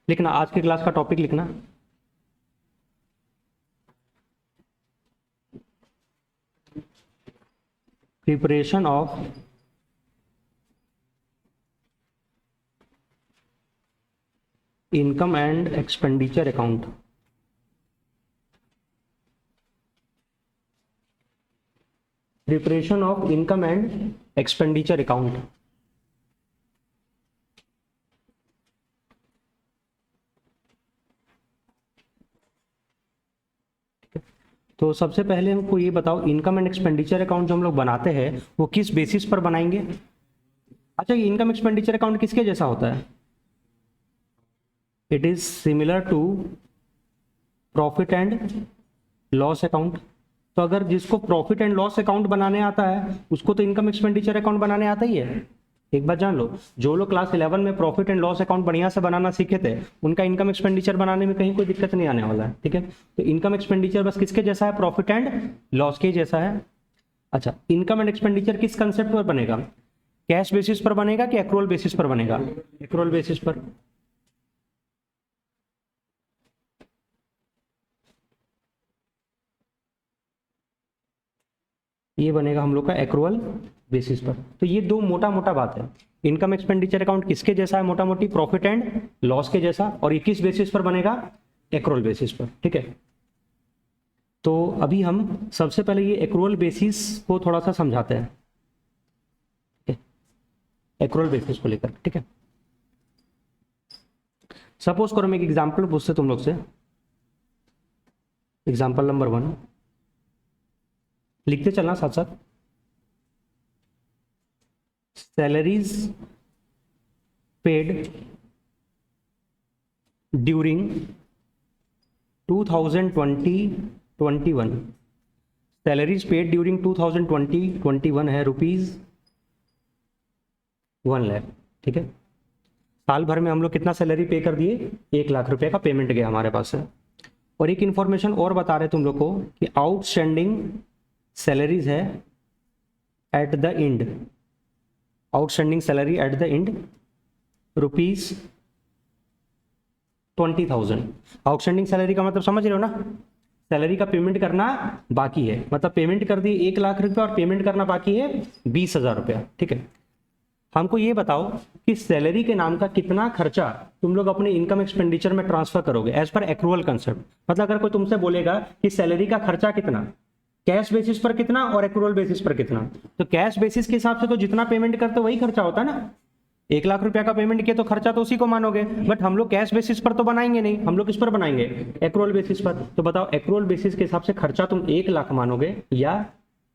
लिखना, आज की क्लास का टॉपिक लिखना, preparation of income and expenditure account. Preparation of income and expenditure account. तो सबसे पहले हमको ये बताओ, इनकम एंड एक्सपेंडिचर अकाउंट जो हम लोग बनाते हैं वो किस बेसिस पर बनाएंगे? अच्छा, ये इनकम एक्सपेंडिचर अकाउंट किसके जैसा होता है? It is similar to profit and loss account. तो अगर जिसको प्रॉफिट एंड लॉस अकाउंट बनाने आता है उसको तो इनकम एक्सपेंडिचर अकाउंट बनाने आता ही है। एक बात जान लो, जो लोग क्लास 11 में प्रॉफिट एंड लॉस अकाउंट बढ़िया से बनाना सीखे थे उनका इनकम एक्सपेंडिचर बनाने में कहीं कोई दिक्कत नहीं आने वाला है। ठीक है, तो इनकम एक्सपेंडिचर बस किसके जैसा है? प्रॉफिट एंड लॉस के जैसा है। अच्छा, इनकम एंड एक्सपेंडिचर किस कंसेप्ट पर बनेगा? कैश बेसिस पर बनेगा कि एक्रूअल बेसिस पर बनेगा? एक्रूअल बेसिस पर। ये बनेगा हम लोग का एक्रूअल बेसिस पर। तो ये दो मोटा मोटा बात है, इनकम एक्सपेंडिचर अकाउंट किसके जैसा है? मोटा मोटी प्रॉफिट एंड लॉस के जैसा। और ये किस बेसिस पर बनेगा? एक्रूअल बेसिस पर। ठीक है, तो अभी हम सबसे पहले ये एक्रूअल बेसिस को थोड़ा सा समझाते हैं, एक्रूअल बेसिस को लेकर। ठीक है, सपोज करो मैं एक एग्जांपल पूछते तुम लोग से, एग्जांपल नंबर 1 लिखते चलना साथ साथ। Salaries paid during 2020-21। Salaries paid during 2020-21 है ₹1 लाख। ठीक है, साल भर में हम लोग कितना सैलरी पे कर दिए? 1 लाख रुपए का पेमेंट गया हमारे पास से। और एक इंफॉर्मेशन और बता रहे तुम लोग को कि आउटस्टैंडिंग सैलरीज है eight the and, outstanding salary at the and ₹20,000। Outstanding salary का मतलब समझ रहे हो ना? सैलरी का पेमेंट करना बाकी है, मतलब पेमेंट कर दिए 1 लाख रुपया और पेमेंट करना बाकी है 20,000 रुपया। ठीक है, हमको ये बताओ कि सैलरी के नाम का कितना खर्चा तुम लोग अपने इनकम एक्सपेंडिचर में ट्रांसफर करोगे एज पर एक्रूअल कंसेप्ट। मतलब अगर कोई तुमसे बोलेगा कि सैलरी का खर्चा कितना, कैश बेसिस पर कितना और एक्रूअल बेसिस पर कितना, तो कैश बेसिस के हिसाब से तो जितना पेमेंट करते वही खर्चा होता है ना। 1 लाख रुपया का पेमेंट किया तो खर्चा तो उसी को मानोगे, बट हम लोग कैश बेसिस पर तो बनाएंगे नहीं, हम लोग किस पर बनाएंगे? एक्रूअल बेसिस पर। तो बताओ एक्रूअल बेसिस के हिसाब से खर्चा तुम 1 लाख मानोगे या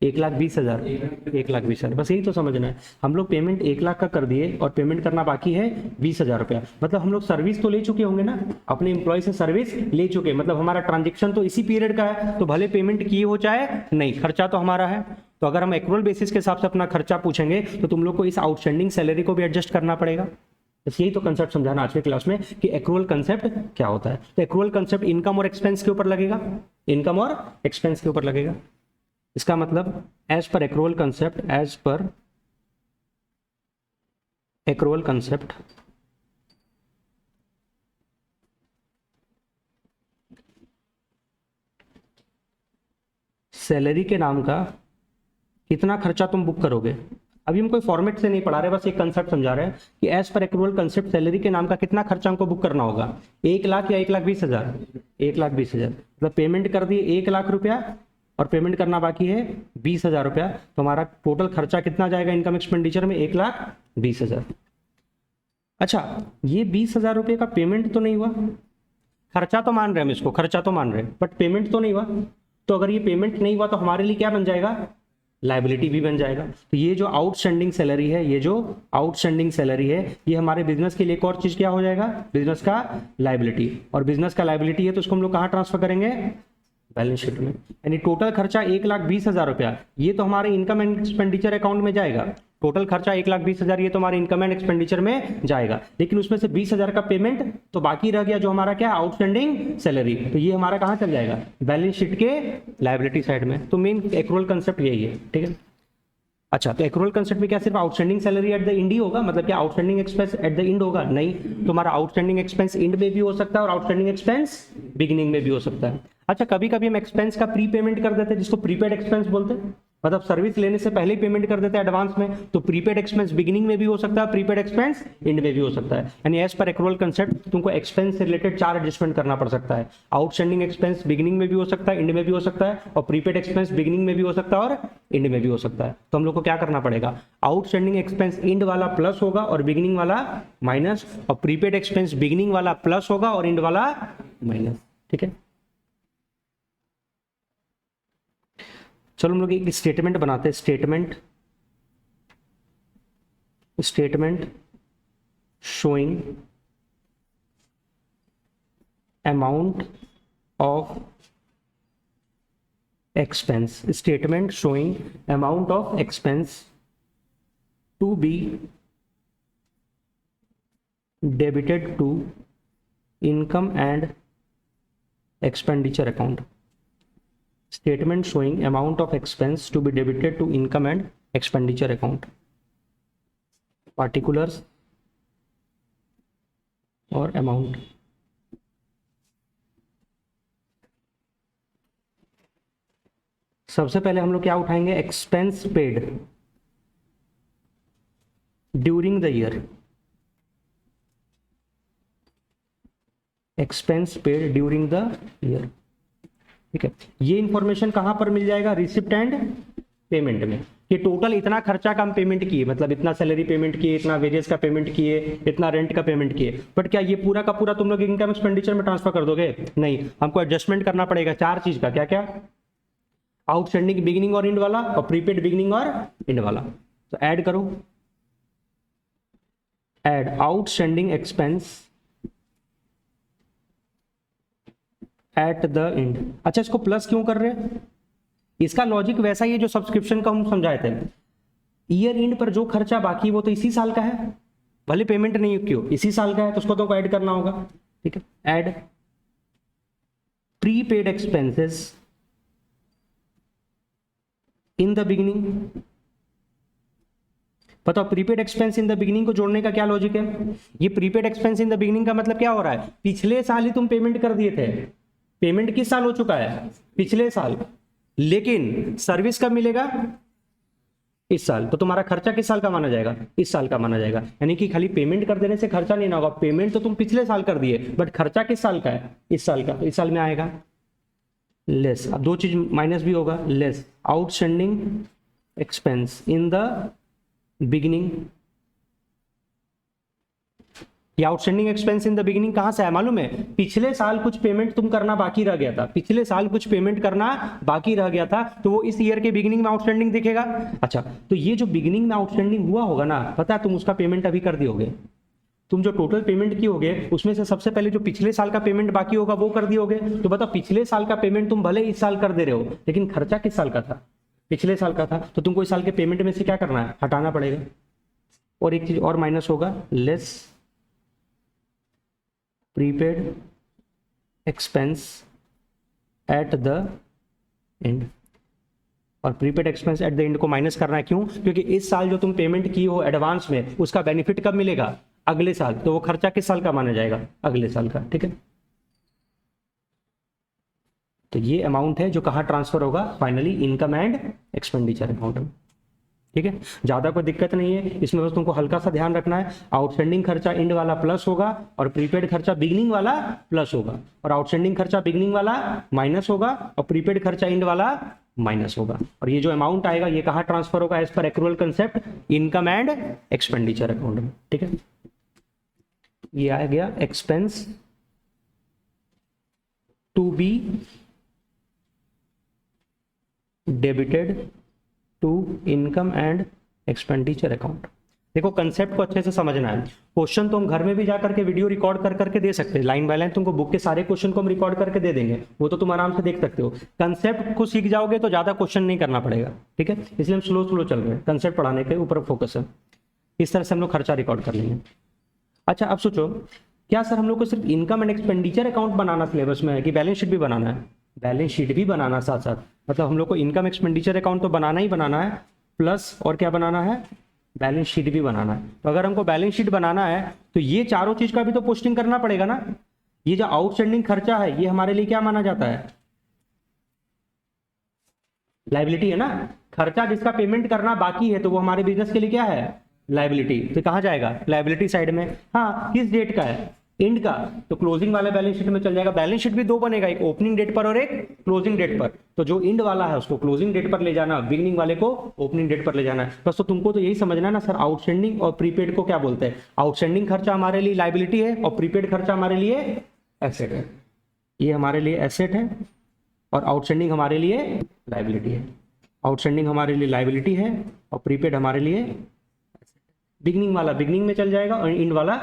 1,20,000? 1,20,000, बस यही तो समझना है। हम लोग पेमेंट 1 लाख का कर दिए और पेमेंट करना बाकी है 20,000 रुपया। मतलब हम लोग सर्विस तो ले चुके होंगे ना, अपने एम्प्लॉय से सर्विस ले चुके, मतलब हमारा ट्रांजेक्शन तो इसी पीरियड का है, तो भले पेमेंट किए हो चाहे नहीं, खर्चा तो हमारा है। तो अगर हम एक्रूअल बेसिस के हिसाब से अपना खर्चा पूछेंगे तो तुम लोग को इस आउटस्टैंडिंग सैलरी को भी एडजस्ट करना पड़ेगा। बस यही तो कंसेप्ट समझाना आज के क्लास में कि एक्रूअल कंसेप्ट क्या होता है। तो एक्रूअल कंसेप्ट इनकम और एक्सपेंस के ऊपर लगेगा, इनकम और एक्सपेंस के ऊपर लगेगा। इसका मतलब as per accrual concept, as per accrual concept salary के नाम का कितना खर्चा तुम बुक करोगे। अभी हम कोई फॉर्मेट से नहीं पढ़ा रहे, बस एक कंसेप्ट समझा रहे हैं कि as per accrual concept salary के नाम का कितना खर्चा हमको बुक करना होगा। 1 लाख या 1,20,000? 1,20,000। मतलब पेमेंट कर दिए 1 लाख रुपया और पेमेंट करना बाकी है 20,000 रुपया, तो हमारा टोटल खर्चा कितना जाएगा इनकम एक्सपेंडिचर में? 1,20,000। अच्छा, ये 20,000 रुपये का पेमेंट तो नहीं हुआ, खर्चा तो मान रहे हम इसको, खर्चा तो मान रहे हैं, बट पेमेंट तो नहीं हुआ। तो अगर ये पेमेंट नहीं हुआ तो हमारे लिए क्या बन जाएगा? लाइबिलिटी भी बन जाएगा। तो ये जो आउटस्टैंडिंग सैलरी है, ये जो आउटस्टैंडिंग सैलरी है, ये हमारे बिजनेस के लिए एक और चीज क्या हो जाएगा? बिजनेस का लाइबिलिटी। और बिजनेस का लाइबिलिटी है तो उसको हम लोग कहाँ ट्रांसफर करेंगे? बैलेंस शीट में। यानी टोटल खर्चा 1,20,000 रुपया, ये तो हमारे इनकम एंड एक्सपेंडिचर अकाउंट में जाएगा। टोटल खर्चा 1,20,000, ये तो हमारे इनकम एंड एक्सपेंडिचर में जाएगा, लेकिन उसमें से 20,000 का पेमेंट तो बाकी रह गया, जो हमारा क्या? Outstanding salary. तो ये हमारा कहाँ चल जाएगा? बैलेंस शीट के लायबिलिटी साइड में। तो मेन एक्रूअल कंसेप्ट यही है। ठीक है, अच्छा, तो एक्रूअल कंसेप्ट में क्या सिर्फ outstanding salary at the end ही होगा, मतलब क्या outstanding expense at the end होगा? नहीं, तुम्हारा आउटस्टैंडिंग एक्सपेंस इंड में भी हो सकता है और आउटस्टैंडिंग एक्सपेंस बिगिनिंग में भी हो सकता है। अच्छा, कभी कभी हम एक्सपेंस का प्री पेमेंट कर देते हैं, जिसको प्रीपेड एक्सपेंस बोलते हैं, मतलब सर्विस लेने से पहले ही पेमेंट कर देते हैं एडवांस में, तो प्रीपेड एक्सपेंस बिगिनिंग में भी हो सकता है, प्रीपेड एक्सपेंस इंड में भी हो सकता है। यानी एज पर एक्रूअल कंसेप्ट तुमको एक्सपेंस से रिलेटेड 4 एडजस्टमेंट करना पड़ सकता है। आउटस्टैंडिंग एक्सपेंस बिगिनिंग में भी हो सकता है, इंड में भी हो सकता है, और प्रीपेड एक्सपेंस बिगिनिंग में भी हो सकता है और इंड में भी हो सकता है। तो हम लोग को क्या करना पड़ेगा, आउटस्टैंडिंग एक्सपेंस इंड वाला प्लस होगा और बिगिनिंग वाला माइनस, और प्रीपेड एक्सपेंस बिगिनिंग वाला प्लस होगा और इंड वाला माइनस। ठीक है, चलो हम लोग एक स्टेटमेंट बनाते हैं। Statement showing amount of expense, statement showing amount of expense to be debited to income and expenditure account. Statement showing amount of expense to be debited to income and expenditure account. Particulars और amount. सबसे पहले हम लोग क्या उठाएंगे, expense paid during the year. Expense paid during the year, ठीक है। ये इंफॉर्मेशन कहां पर मिल जाएगा, रिसिप्ट एंड पेमेंट में, कि टोटल इतना खर्चा का हम पेमेंट किए, मतलब इतना सैलरी पेमेंट किए, इतना वेजेस का पेमेंट किए, इतना रेंट का पेमेंट किए। बट क्या ये पूरा का पूरा तुम लोग इनकम एक्सपेंडिचर में ट्रांसफर कर दोगे? नहीं, हमको एडजस्टमेंट करना पड़ेगा 4 चीज का। क्या क्या? आउटस्टैंडिंग बिगिनिंग और इंड वाला, और प्रीपेड बिगिनिंग और इंड वाला। तो ऐड करो, add outstanding expense at the and. अच्छा, इसको प्लस क्यों कर रहे हैं? इसका लॉजिक वैसा ही है जो सब्सक्रिप्शन का हम समझाए थे। ईयर एंड पर जो खर्चा बाकी वो तो इसी साल का है, भले पेमेंट नहीं क्यों, इसी साल का है, तो उसको तो ऐड करना होगा। ठीक है, add prepaid expenses in the beginning. बताओ, prepaid expense in the beginning को जोड़ने का क्या लॉजिक है? ये prepaid expense in the beginning का मतलब क्या हो रहा है, पिछले साल ही तुम पेमेंट कर दिए थे। पेमेंट किस साल हो चुका है? पिछले साल। लेकिन सर्विस कब मिलेगा? इस साल। तो तुम्हारा खर्चा किस साल का माना जाएगा? इस साल का माना जाएगा। यानी कि खाली पेमेंट कर देने से खर्चा नहीं ना होगा, पेमेंट तो तुम पिछले साल कर दिए, बट खर्चा किस साल का है? इस साल का। तो इस साल में आएगा लेस। अब 2 चीज माइनस भी होगा, less outstanding expense in the beginning. ये outstanding expense in the beginning कहां से है मालूम है? पिछले साल कुछ पेमेंट तुम करना बाकी रह गया था, पिछले साल कुछ पेमेंट करना बाकी रह गया था, तो वो इस ईयर के बिगिनिंग में आउटस्टैंडिंग दिखेगा। अच्छा, तो ये जो बिगिनिंग में आउटस्टैंडिंग हुआ होगा ना, पता है तुम उसका पेमेंट अभी कर दियोगे। तुम जो टोटल पेमेंट किए होगे उसमें से सबसे पहले जो पिछले साल का पेमेंट बाकी होगा वो कर दियोगे। तो बताओ, पिछले साल का पेमेंट तुम भले इस साल कर दे रहे हो, लेकिन खर्चा किस साल का था? पिछले साल का था। तो तुमको इस साल के पेमेंट में से क्या करना है? हटाना पड़ेगा। और एक चीज और माइनस होगा, less prepaid expense at the end. और prepaid expense at the end को माइनस करना है, क्यों? क्योंकि इस साल जो तुम पेमेंट की हो एडवांस में, उसका बेनिफिट कब मिलेगा? अगले साल। तो वो खर्चा किस साल का माना जाएगा? अगले साल का। ठीक है, तो ये अमाउंट है जो कहाँ ट्रांसफर होगा? Finally income and expenditure account में। ठीक है, ज्यादा कोई दिक्कत नहीं है इसमें, बस तुमको हल्का सा ध्यान रखना है, आउटस्टैंडिंग खर्चा इंड वाला प्लस होगा और प्रीपेड खर्चा बिगिनिंग वाला प्लस होगा, और आउटस्टैंडिंग खर्चा बिगिनिंग वाला माइनस होगा और प्रीपेड खर्चा इंड वाला माइनस होगा। और ये जो अमाउंट आएगा ये कहाँ ट्रांसफर होगा? As per accrual concept, income and expenditure account में। ठीक है, ये आ गया expense to be debited to income and expenditure account. देखो, कंसेप्ट को अच्छे से समझना है। क्वेश्चन तो हम घर में भी जा करके वीडियो रिकॉर्ड कर करके दे सकते हैं, लाइन बाय लाइन तुमको बुक के सारे क्वेश्चन को हम रिकॉर्ड करके दे देंगे, वो तो तुम आराम से देख सकते हो। कंसेप्ट को सीख जाओगे तो ज्यादा क्वेश्चन नहीं करना पड़ेगा। ठीक है, इसलिए हम स्लो चल रहे हैं, कंसेप्ट पढ़ाने के ऊपर फोकस है। इस तरह से हम लोग खर्चा रिकॉर्ड कर लेंगे। अच्छा, अब सोचो, क्या सर हम लोग को सिर्फ income and expenditure account banana syllabus में है कि बैलेंस शीट भी बनाना है? बैलेंस शीट भी बनाना साथ साथ, मतलब हम लोग को इनकम एक्सपेंडिचर अकाउंट तो बनाना ही बनाना है, प्लस और क्या बनाना है, बैलेंस शीट भी बनाना है। तो अगर हमको बैलेंस शीट बनाना है तो ये चारों चीज का भी तो पोस्टिंग करना पड़ेगा ना। ये जो आउटस्टैंडिंग खर्चा है ये हमारे लिए क्या माना जाता है, लाइबिलिटी है ना। खर्चा जिसका पेमेंट करना बाकी है तो वो हमारे बिजनेस के लिए क्या है, लाइबिलिटी। तो कहाँ जाएगा, लाइबिलिटी साइड में। हाँ, किस डेट का है, एंड का, तो क्लोजिंग वाला बैलेंस शीट में चल जाएगा। बैलेंस शीट भी दो बनेगा, एक ओपनिंग डेट पर और एक क्लोजिंग डेट पर। तो जो एंड वाला है उसको क्लोजिंग डेट पर ले जाना, बिगनिंग वाले को ओपनिंग डेट पर ले जाना है। बस तो तुमको तो यही समझना है ना सर, आउटस्टैंडिंग और प्रीपेड को क्या बोलते हैं। आउटस्टैंडिंग खर्चा हमारे लिए लाइबिलिटी है और प्रीपेड खर्चा हमारे लिए एसेट है। ये हमारे लिए एसेट है और आउटस्टैंडिंग हमारे लिए लाइबिलिटी है। आउटस्टैंडिंग हमारे लिए लाइबिलिटी है और प्रीपेड हमारे लिए बिगनिंग वाला बिगनिंग में चल जाएगा और एंड वाला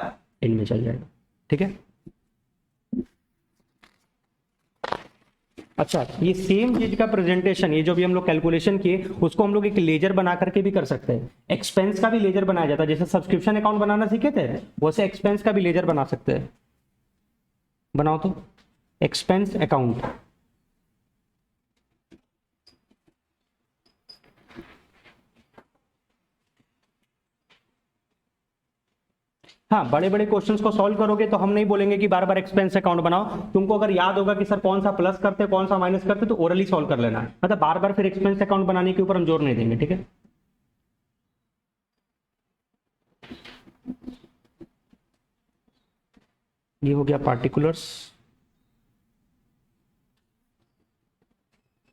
एंड में चल जाएगा। ठीक है। अच्छा, ये सेम चीज का प्रेजेंटेशन, ये जो भी हम लोग कैलकुलेशन किए उसको हम लोग एक लेजर बना करके भी कर सकते हैं। एक्सपेंस का भी लेजर बनाया जाता है, जैसे सब्सक्रिप्शन अकाउंट बनाना सीखे थे वैसे एक्सपेंस का भी लेजर बना सकते हैं। बनाओ तो एक्सपेंस अकाउंट। हाँ, बड़े बड़े क्वेश्चंस को सॉल्व करोगे तो हम नहीं बोलेंगे कि बार बार एक्सपेंस अकाउंट बनाओ। तुमको अगर याद होगा कि सर कौन सा प्लस करते कौन सा माइनस करते तो ओरली सॉल्व कर लेना, मतलब बार बार फिर एक्सपेंस अकाउंट बनाने के ऊपर हम जोर नहीं देंगे। ठीक है। ये हो गया particulars,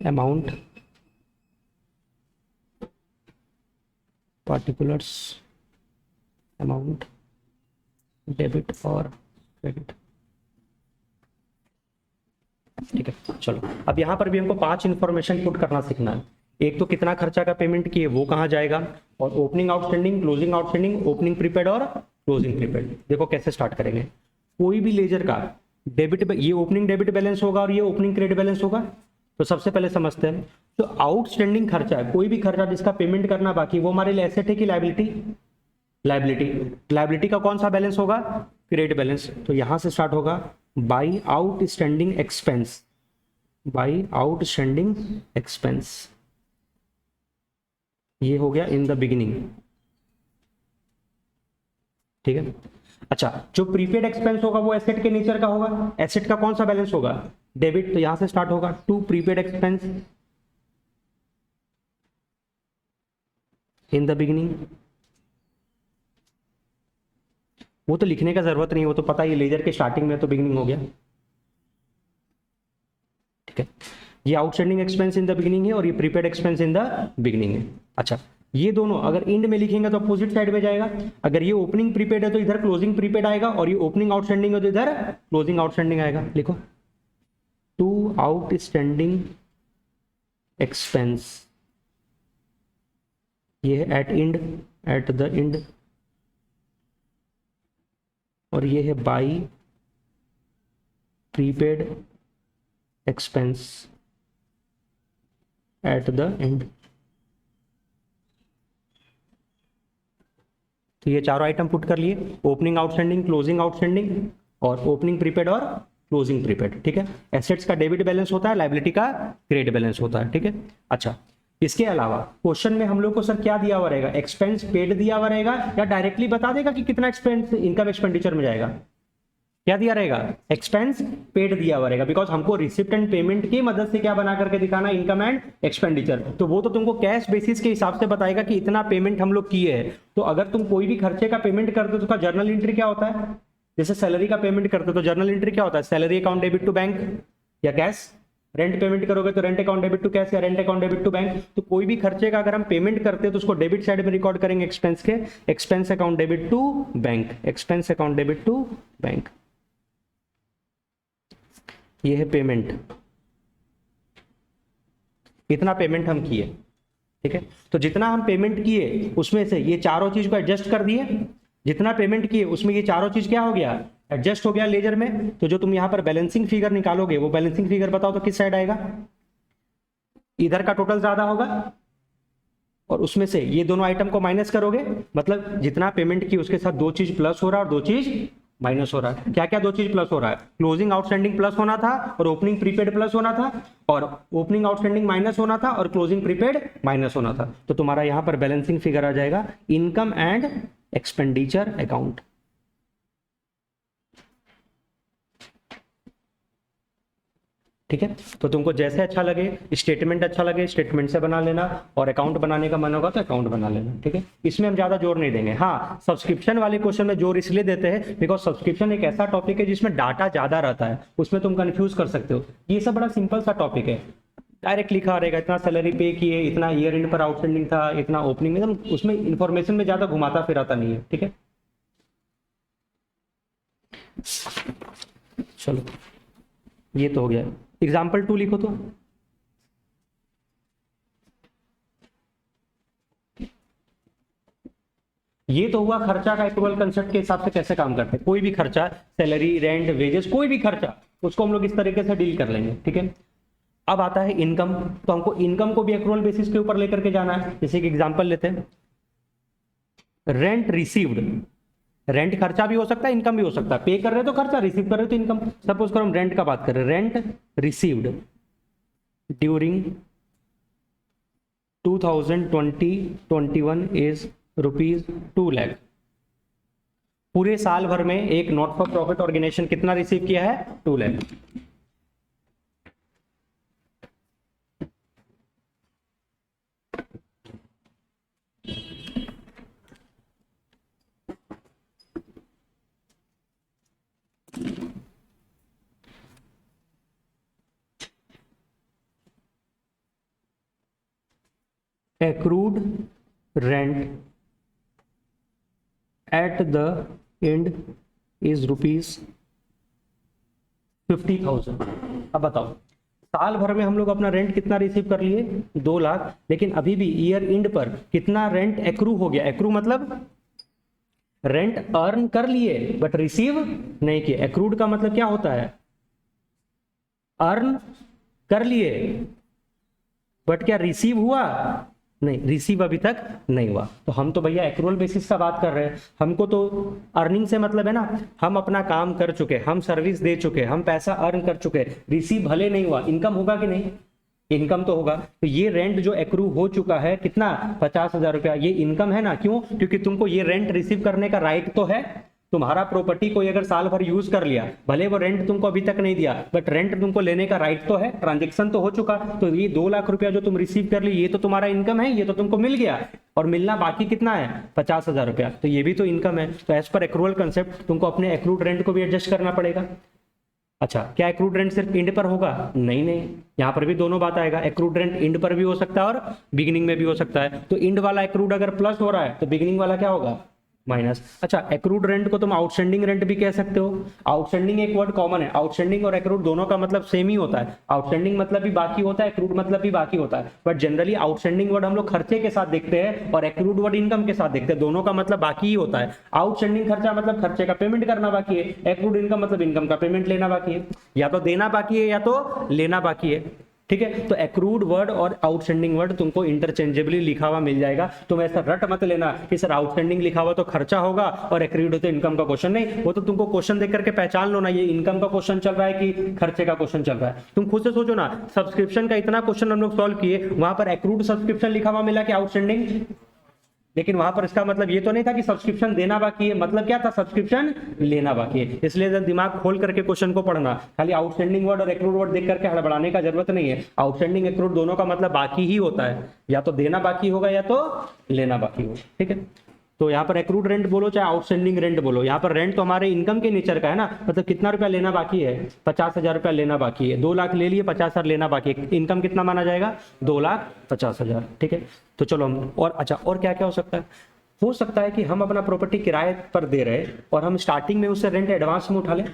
amount, particulars, amount, debit और क्रेडिट। ठीक है, चलो अब यहां पर भी हमको 5 इंफॉर्मेशन पुट करना सीखना है। एक तो कितना खर्चा का पेमेंट किए वो कहां जाएगा, और opening outstanding, closing outstanding, opening prepaid और क्लोजिंग प्रीपेड। देखो कैसे स्टार्ट करेंगे। कोई भी लेजर का डेबिट, ये ओपनिंग डेबिट बैलेंस होगा और ये ओपनिंग क्रेडिट बैलेंस होगा। तो सबसे पहले समझते हैं, तो आउटस्टैंडिंग खर्चा है, कोई भी खर्चा जिसका पेमेंट करना बाकी, वो हमारे लिए एसेट है कि लाइबिलिटी, लाइबिलिटी। लाइबिलिटी का कौन सा बैलेंस होगा, क्रेडिट बैलेंस। तो यहां से स्टार्ट होगा by outstanding expense, by outstanding expense. ये हो गया इन द बिगिनिंग। ठीक है। अच्छा, जो प्रीपेड एक्सपेंस होगा वो एसेट के नेचर का होगा। एसेट का कौन सा बैलेंस होगा, डेबिट। तो यहां से स्टार्ट होगा to prepaid expense in the beginning. वो तो लिखने का जरूरत नहीं, वो तो पता ही, लेजर के स्टार्टिंग में तो बिगिनिंग हो गया। ठीक है। ये outstanding expense in the beginning है और ये prepaid expense in the beginning है। अच्छा, ये दोनों अगर एंड में लिखेंगे तो अपोजिट साइड में जाएगा। अगर ये ओपनिंग प्रीपेड है तो इधर क्लोजिंग प्रीपेड आएगा, और ये ओपनिंग आउटस्टैंडिंग है तो इधर क्लोजिंग आउटस्टैंडिंग आएगा। लिखो टू आउटस्टैंडिंग एक्सपेंस, ये है at end, at the end, और ये है by prepaid expense at the end. तो ये चारों आइटम पुट कर लिए, ओपनिंग आउटस्टैंडिंग, क्लोजिंग आउटस्टैंडिंग और ओपनिंग प्रीपेड और क्लोजिंग प्रीपेड। ठीक है। एसेट्स का डेबिट बैलेंस होता है, लायबिलिटी का क्रेडिट बैलेंस होता है। ठीक है। अच्छा, इसके अलावा क्वेश्चन में हम लोग को सर क्या दिया हुआ रहेगा, एक्सपेंस पेड दिया हुआ रहेगा, या डायरेक्टली बता देगा कि कितना एक्सपेंस इनकम एक्सपेंडिचर में जाएगा। क्या दिया रहेगा, एक्सपेंस पेड दिया हुआ रहेगा, बिकॉज हमको रिसिप्ट एंड पेमेंट की मदद से क्या बना करके दिखाना, इनकम एंड एक्सपेंडिचर। तो वो तो तुमको कैश बेसिस के हिसाब से बताएगा कि इतना पेमेंट हम लोग किए हैं। तो अगर तुम कोई भी खर्चे का पेमेंट करते हो तो उसका जर्नल एंट्री क्या होता है, जैसे सैलरी का पेमेंट करते हो तो जर्नल एंट्री क्या होता है, salary account debit to bank या कैश। रेंट पेमेंट करोगे तो rent account debit to cash या rent account debit to bank. तो कोई भी खर्चे का अगर हम पेमेंट करते हैं तो उसको डेबिट साइड में रिकॉर्ड करेंगे एक्सपेंस के, expense account debit to bank, expense account debit to bank. ये है पेमेंट, इतना पेमेंट हम किए। ठीक है। तो जितना हम पेमेंट किए उसमें से ये चारों चीज को एडजस्ट कर दिए, जितना पेमेंट किए उसमें ये चारों चीज क्या हो गया, एडजस्ट हो गया लेजर में। तो जो तुम यहां पर बैलेंसिंग फिगर निकालोगे वो बैलेंसिंग फिगर बताओ तो किस साइड आएगा, इधर का टोटल ज्यादा होगा और उसमें से ये दोनों आइटम को माइनस करोगे, मतलब जितना पेमेंट की उसके साथ दो चीज प्लस हो रहा है और दो चीज माइनस हो रहा है। क्या क्या दो चीज प्लस हो रहा है? क्लोजिंग आउटस्टैंडिंग प्लस होना था और ओपनिंग प्रीपेड प्लस होना था, और ओपनिंग आउटस्टैंडिंग माइनस होना था और क्लोजिंग प्रीपेड माइनस होना था। तो तुम्हारा यहां पर बैलेंसिंग फिगर आ जाएगा इनकम एंड एक्सपेंडिचर अकाउंट। ठीक है, तो तुमको जैसे अच्छा लगे, स्टेटमेंट अच्छा लगे स्टेटमेंट से बना लेना, और अकाउंट बनाने का मन होगा तो अकाउंट बना लेना। ठीक है, इसमें हम ज्यादा जोर नहीं देंगे। हाँ, सब्सक्रिप्शन वाले क्वेश्चन में जोर इसलिए देते हैं बिकॉज सब्सक्रिप्शन एक ऐसा टॉपिक है जिसमें डाटा ज्यादा रहता है, उसमें तुम कंफ्यूज कर सकते हो। ये सब बड़ा सिंपल सा टॉपिक है, डायरेक्ट लिखा रहेगा इतना सैलरी पे किए, इतना ईयर एंड पर आउटस्टैंडिंग था, इतना ओपनिंग में, उसमें इंफॉर्मेशन में ज्यादा घुमाता फिराता नहीं है। ठीक है, चलो ये तो हो गया। एग्जाम्पल 2 लिखो तो। ये तो हुआ खर्चा का एक्रूअल कंसेप्ट के हिसाब से कैसे काम करते हैं। कोई भी खर्चा, सैलरी, रेंट, वेजेस, कोई भी खर्चा, उसको हम लोग इस तरीके से डील कर लेंगे। ठीक है, अब आता है इनकम। तो हमको इनकम को भी एक्रूअल बेसिस के ऊपर लेकर के जाना है। जैसे कि एग्जांपल लेते हैं, रेंट रिसीव्ड। रेंट खर्चा भी हो सकता है, इनकम भी हो सकता है। पे कर रहे हो तो खर्चा, रिसीव कर रहे हो तो इनकम। सपोज करो हम रेंट का बात कर रहे हैं, rent received during 2020-21 is ₹2 lakh. पूरे साल भर में एक नॉट फॉर प्रॉफिट ऑर्गेनाइजेशन कितना रिसीव किया है? 2 lakh. accrued rent at the end is ₹50,000। अब बताओ, साल भर में हम लोग अपना रेंट कितना रिसीव कर लिए? 2 लाख। लेकिन अभी भी ईयर एंड पर कितना रेंट एक्रू हो गया? एक्रू मतलब रेंट अर्न कर लिए बट रिसीव नहीं किए। एक्रूड का मतलब क्या होता है? अर्न कर लिए बट क्या रिसीव हुआ? नहीं, रिसीव अभी तक नहीं हुआ। तो हम तो भैया एक्रूअल बेसिस का बात कर रहे हैं, हमको तो अर्निंग से मतलब है ना। हम अपना काम कर चुके, हम सर्विस दे चुके, हम पैसा अर्न कर चुके, रिसीव भले नहीं हुआ, इनकम होगा कि नहीं? इनकम तो होगा। तो ये रेंट जो एक्रू हो चुका है कितना? 50,000 रुपया, ये इनकम है ना। क्यों? क्योंकि तुमको ये रेंट रिसीव करने का राइट तो है। तुम्हारा प्रॉपर्टी कोई अगर साल भर यूज कर लिया, भले वो रेंट तुमको अभी तक नहीं दिया, बट रेंट तुमको लेने का राइट तो है, ट्रांजेक्शन तो हो चुका। तो ये 2 लाख रुपया जो तुम रिसीव कर ली, ये तो तुम्हारा इनकम है, ये तो तुमको मिल गया। और मिलना बाकी कितना है? 50,000 रुपया। तो ये भी तो इनकम है। तो एज पर एक्रूअल कंसेप्ट तुमको अपने एक्रूड रेंट को भी एडजस्ट करना पड़ेगा। अच्छा, क्या एक्रूड रेंट सिर्फ इंड पर होगा? नहीं नहीं, यहाँ पर भी दोनों बात आएगा। एक्रूड रेंट इंड पर भी हो सकता है और बिगिनिंग में भी हो सकता है। तो इंड वाला एक्रूड अगर प्लस हो रहा है तो बिगिनिंग वाला क्या होगा? माइनस। अच्छा, एक्रूड रेंट को तुम आउटस्टैंडिंग रेंट भी कह सकते हो। आउटस्टैंडिंग एक वर्ड कॉमन है, आउटस्टैंडिंग और एक्रूड दोनों का मतलब सेम ही होता है। आउटस्टैंडिंग मतलब भी बाकी होता है, एक्रूड मतलब भी बाकी होता है। बट जनरली आउटस्टैंडिंग वर्ड हम लोग खर्चे के साथ देखते हैं और एक्रूड वर्ड इनकम के साथ देखते हैं। दोनों का मतलब बाकी ही होता है। आउटस्टैंडिंग खर्चा मतलब खर्चे का पेमेंट करना बाकी है, एक्रूड इनकम मतलब इनकम का पेमेंट लेना बाकी है। या तो देना बाकी है या तो लेना बाकी है। ठीक है, तो एक्रूड वर्ड और आउटस्टैंडिंग वर्ड तुमको इंटरचेंजेबली लिखा हुआ मिल जाएगा। तुम ऐसा रट मत लेना कि सर आउटस्टैंडिंग लिखा हुआ तो खर्चा होगा और एक्रूड तो इनकम का क्वेश्चन। नहीं, वो तो तुमको क्वेश्चन देख करके पहचान लो ना, ये इनकम का क्वेश्चन चल रहा है कि खर्चे का क्वेश्चन चल रहा है। तुम खुद से सोचो ना, सब्सक्रिप्शन का इतना क्वेश्चन हम लोग सॉल्व किए, वहां पर एक्रूड सब्सक्रिप्शन लिखा हुआ मिला कि आउटस्टैंडिंग, लेकिन वहां पर इसका मतलब ये तो नहीं था कि सब्सक्रिप्शन देना बाकी है, मतलब क्या था? सब्सक्रिप्शन लेना बाकी है। इसलिए दिमाग खोल करके क्वेश्चन को पढ़ना, खाली आउटस्टैंडिंग वर्ड और एक्रूड वर्ड देख करके हड़बड़ाने का जरूरत नहीं है। आउटस्टैंडिंग एक्रूड दोनों का मतलब बाकी ही होता है, या तो देना बाकी होगा या तो लेना बाकी होगा। ठीक है, तो यहाँ पर एक्रूड रेंट बोलो चाहे आउटस्टैंडिंग रेंट बोलो, यहाँ पर रेंट तो हमारे इनकम के नेचर का है ना। मतलब कितना रुपया लेना बाकी है? 50,000 रुपया लेना बाकी है। 2 लाख ले लिए, 50,000 लेना बाकी है। इनकम कितना माना जाएगा? 2,50,000। ठीक है, तो चलो हम और अच्छा और क्या क्या हो सकता है? हो सकता है कि हम अपना प्रॉपर्टी किराए पर दे रहे और हम स्टार्टिंग में उससे रेंट एडवांस में उठा लें।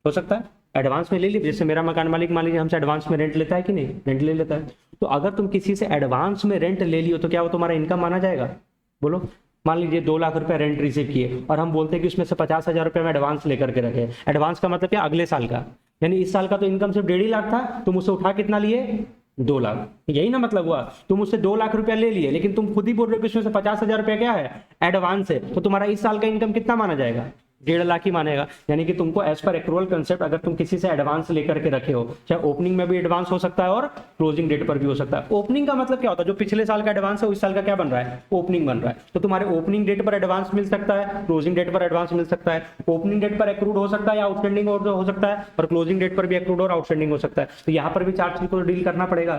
हो सकता है एडवांस में ले ली। जैसे मेरा मकान मालिक मान लीजिए हमसे एडवांस में रेंट लेता है कि नहीं? रेंट ले लेता है। तो अगर तुम किसी से एडवांस में रेंट ले लियो तो क्या वो तुम्हारा इनकम माना जाएगा? बोलो, मान लीजिए 2 लाख रुपया रेंट रिसीव किए और हम बोलते हैं कि उसमें से 50,000 रुपया में एडवांस लेकर के रखे। एडवांस का मतलब क्या? अगले साल का। यानी इस साल का तो इनकम सिर्फ 1.5 लाख था, तुम उससे उठा कितना लिए? 2 लाख। यही ना मतलब हुआ? तुम उससे 2 लाख रुपया ले लिए, लेकिन तुम खुद ही बोल रहे हो कि उसमें से 50,000 रुपया क्या है? एडवांस है। तो तुम्हारा इस साल का इनकम कितना माना जाएगा? 1.5 लाख ही मानेगा। यानी कि तुमको एज पर एक्रूअल कंसेप्ट अगर तुम किसी से एडवांस लेकर के रखे हो, चाहे ओपनिंग में भी एडवांस हो सकता है और क्लोजिंग डेट पर भी हो सकता है। ओपनिंग का मतलब क्या होता है, जो पिछले साल का एडवांस है उस साल का क्या बन रहा है, ओपनिंग बन रहा है। तो तुम्हारे ओपनिंग डेट पर एडवांस मिल सकता है, क्लोजिंग डेट पर एडवांस मिल सकता है। ओपनिंग डेट पर एक्रूड हो सकता है या आउटस्टैंडिंग हो सकता है, और क्लोजिंग डेट पर भी एक्रूड और आउटस्टैंडिंग हो सकता है। तो यहाँ पर भी 4 चीज को डील करना पड़ेगा।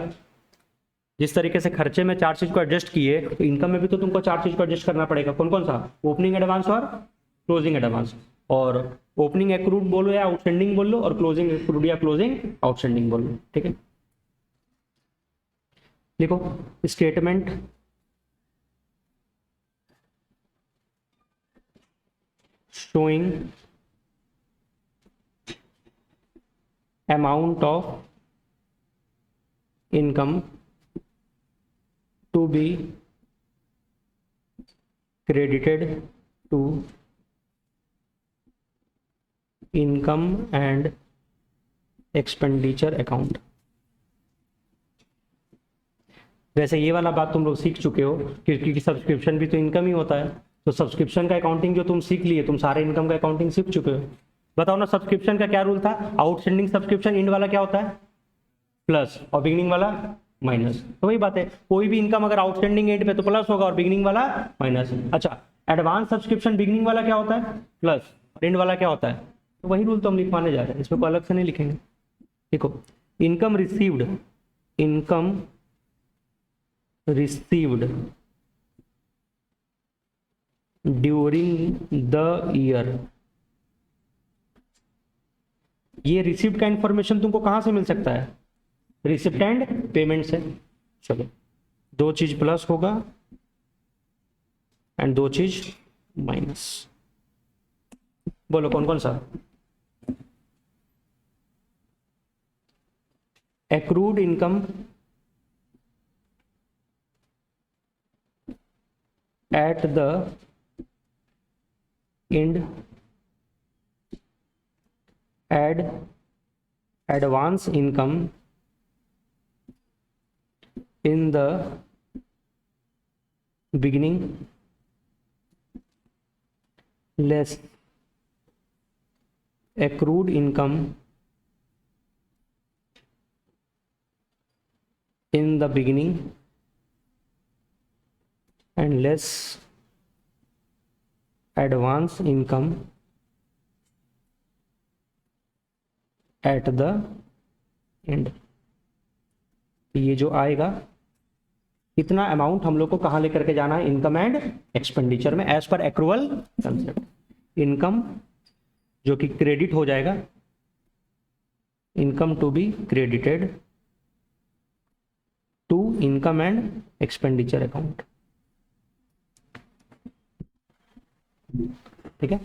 जिस तरीके से खर्चे में 4 चीज को एडजस्ट किए, तो इनकम में भी तो तुमको 4 चीज को एडजस्ट करना पड़ेगा। कौन कौन सा, ओपनिंग एडवांस और क्लोजिंग एडवांस। और ओपनिंग एक्रूड बोलो या आउटस्टैंडिंग बोल लो, और क्लोजिंग एक्रूड या क्लोजिंग आउटस्टैंडिंग बोल लो। ठीक है, देखो statement showing amount of income to be credited to income and expenditure account। वैसे ये वाला बात तुम लोग सीख चुके हो, क्योंकि सब्सक्रिप्शन भी तो इनकम ही होता है। तो सब्सक्रिप्शन का अकाउंटिंग जो तुम सीख लिए, तुम सारे इनकम का अकाउंटिंग सीख चुके हो। बताओ ना, सब्सक्रिप्शन का क्या रूल था, आउटस्टैंडिंग सब्सक्रिप्शन इंड वाला क्या होता है, प्लस, और बिगिनिंग वाला माइनस। तो वही बात है, कोई भी इनकम अगर आउटस्टैंडिंग एंड पे तो प्लस होगा और बिगिनिंग वाला माइनस। अच्छा, एडवांस सब्सक्रिप्शन बिगिनिंग वाला क्या होता है, प्लस, और एंड वाला क्या होता है, तो वही रूल तो हम लिखवाने जा रहे हैं, इसमें कोई अलग से नहीं लिखेंगे। देखो, income received, income received during the year, ये रिसीव्ड का इंफॉर्मेशन तुमको कहां से मिल सकता है, रिसिप्ट एंड पेमेंट से। चलो, 2 चीज प्लस होगा एंड 2 चीज माइनस। बोलो कौन कौन सा, accrued income at the end, add advance income in the beginning, less accrued income in the beginning and less advance income at the end। ये जो आएगा, इतना अमाउंट हम लोग को कहां लेकर के जाना है, इनकम एंड एक्सपेंडिचर में, as per accrual concept. Income जो कि क्रेडिट हो जाएगा, income to be credited to income and expenditure account. ठीक है,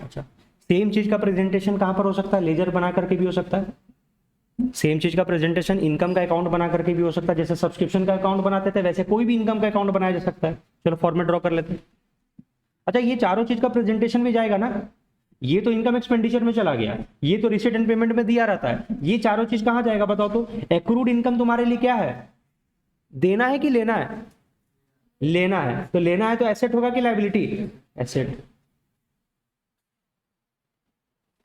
अच्छा, सेम चीज का प्रेजेंटेशन कहां पर हो सकता है, लेजर बना करके भी हो सकता है। सेम चीज का प्रेजेंटेशन इनकम का अकाउंट बना करके भी हो सकता है, जैसे सब्सक्रिप्शन का अकाउंट बनाते थे वैसे कोई भी इनकम का अकाउंट बनाया जा सकता है। चलो फॉर्मेट ड्रॉ कर लेते हैं। अच्छा, ये चारों चीज का प्रेजेंटेशन में जाएगा ना, ये तो इनकम एक्सपेंडिचर में चला गया, ये तो रिसीट एंड पेमेंट में दिया रहता है, ये चारों चीज कहां जाएगा बताओ तो। एक्रूड इनकम तुम्हारे लिए क्या है, देना है कि लेना है, लेना है। तो लेना है तो एसेट होगा कि लायबिलिटी, एसेट।